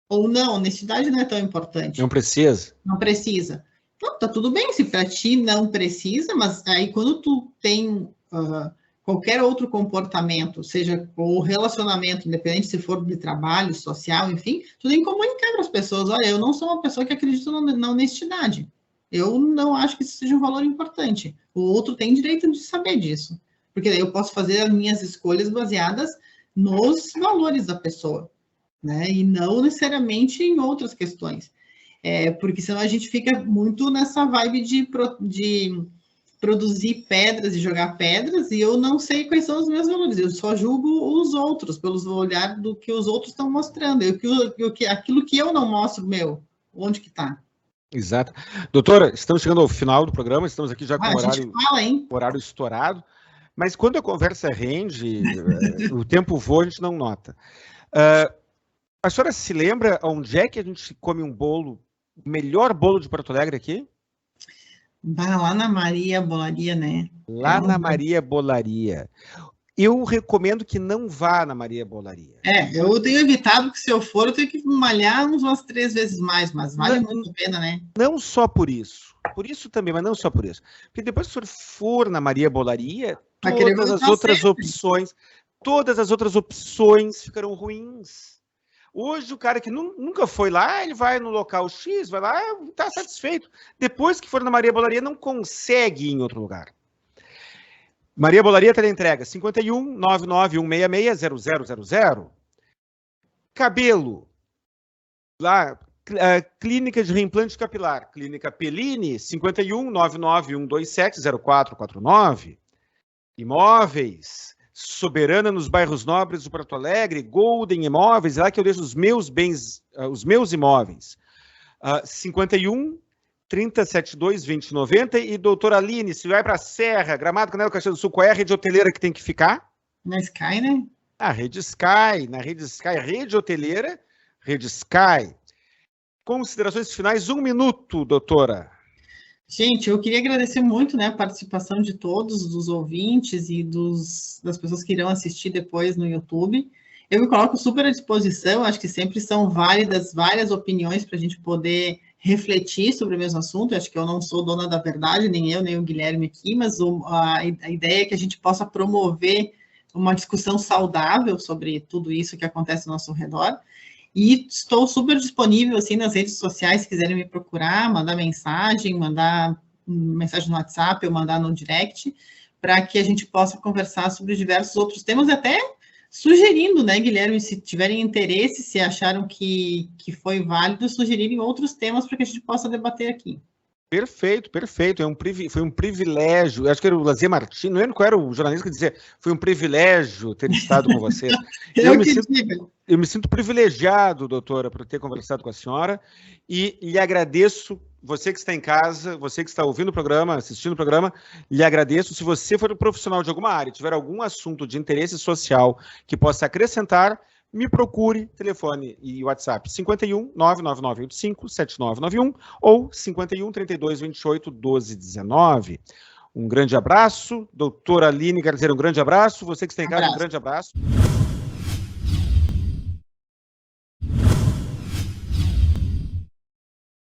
Ou não, honestidade não é tão importante? Não precisa. Não precisa. Então, tá tudo bem, se para ti não precisa, mas aí quando tu tem qualquer outro comportamento, seja o relacionamento, independente se for de trabalho, social, enfim, tu tem que comunicar para as pessoas, olha, eu não sou uma pessoa que acredita na honestidade. Eu não acho que isso seja um valor importante. O outro tem direito de saber disso. Porque daí eu posso fazer as minhas escolhas baseadas nos valores da pessoa, né? E não necessariamente em outras questões. Porque senão a gente fica muito nessa vibe de produzir pedras e jogar pedras, e eu não sei quais são os meus valores. Eu só julgo os outros, pelos olhar do que os outros estão mostrando. Aquilo que eu não mostro, onde que está? Exato. Doutora, estamos chegando ao final do programa, estamos aqui já com o horário estourado, mas quando a conversa rende, o tempo voa, a gente não nota. A senhora se lembra onde é que a gente come um bolo, o melhor bolo de Porto Alegre aqui? Lá na Maria Bolaria, né? Lá na Maria Bolaria. Eu recomendo que não vá na Maria Bolaria. Eu tenho evitado que se eu for, eu tenho que malhar umas 3 vezes mais, mas vale muito a pena, né? Não só por isso. Por isso também, mas não só por isso. Porque depois que o senhor for na Maria Bolaria, Vai querer todas as voltar outras sempre. opções ficarão ruins. Hoje, o cara que nunca foi lá, ele vai no local X, vai lá e está satisfeito. Depois que for na Maria Bolaria, não consegue ir em outro lugar. Maria Bolaria teleentrega 51 99166 0000. Cabelo. Lá, Clínica de Reimplante Capilar. Clínica Pellini, 51 99127 0449. Imóveis. Soberana nos bairros nobres do Porto Alegre, Golden Imóveis, é lá que eu deixo os meus bens, os meus imóveis. 51 3072 2090. E doutora Aline, se vai para a Serra, Gramado, Canela, Caxias do Sul, qual é a rede hoteleira que tem que ficar? Na Sky, né? A Rede Sky, na Rede Sky, rede hoteleira, Rede Sky. Considerações finais, 1 minuto, doutora. Gente, eu queria agradecer muito, né, a participação de todos, dos ouvintes e das pessoas que irão assistir depois no YouTube. Eu me coloco super à disposição, acho que sempre são válidas várias opiniões para a gente poder refletir sobre o mesmo assunto. Acho que eu não sou dona da verdade, nem eu, nem o Guilherme aqui, mas a ideia é que a gente possa promover uma discussão saudável sobre tudo isso que acontece ao nosso redor. E estou super disponível, assim, nas redes sociais, se quiserem me procurar, mandar mensagem no WhatsApp ou mandar no direct, para que a gente possa conversar sobre diversos outros temas, até sugerindo, né, Guilherme, se tiverem interesse, se acharam que foi válido, sugerirem outros temas para que a gente possa debater aqui. Perfeito, perfeito. Foi um privilégio. Acho que era o Lazier Martins, não lembro qual era o jornalista que dizia, foi um privilégio ter estado com você. Eu me sinto privilegiado, doutora, por ter conversado com a senhora e lhe agradeço, você que está em casa, você que está ouvindo o programa, assistindo o programa, lhe agradeço. Se você for um profissional de alguma área, tiver algum assunto de interesse social que possa acrescentar, me procure, telefone e WhatsApp 51 99985 7991 ou 51 32 28 12 19. Um grande abraço, doutora Aline, quero dizer um grande abraço, você que está em casa, um grande abraço.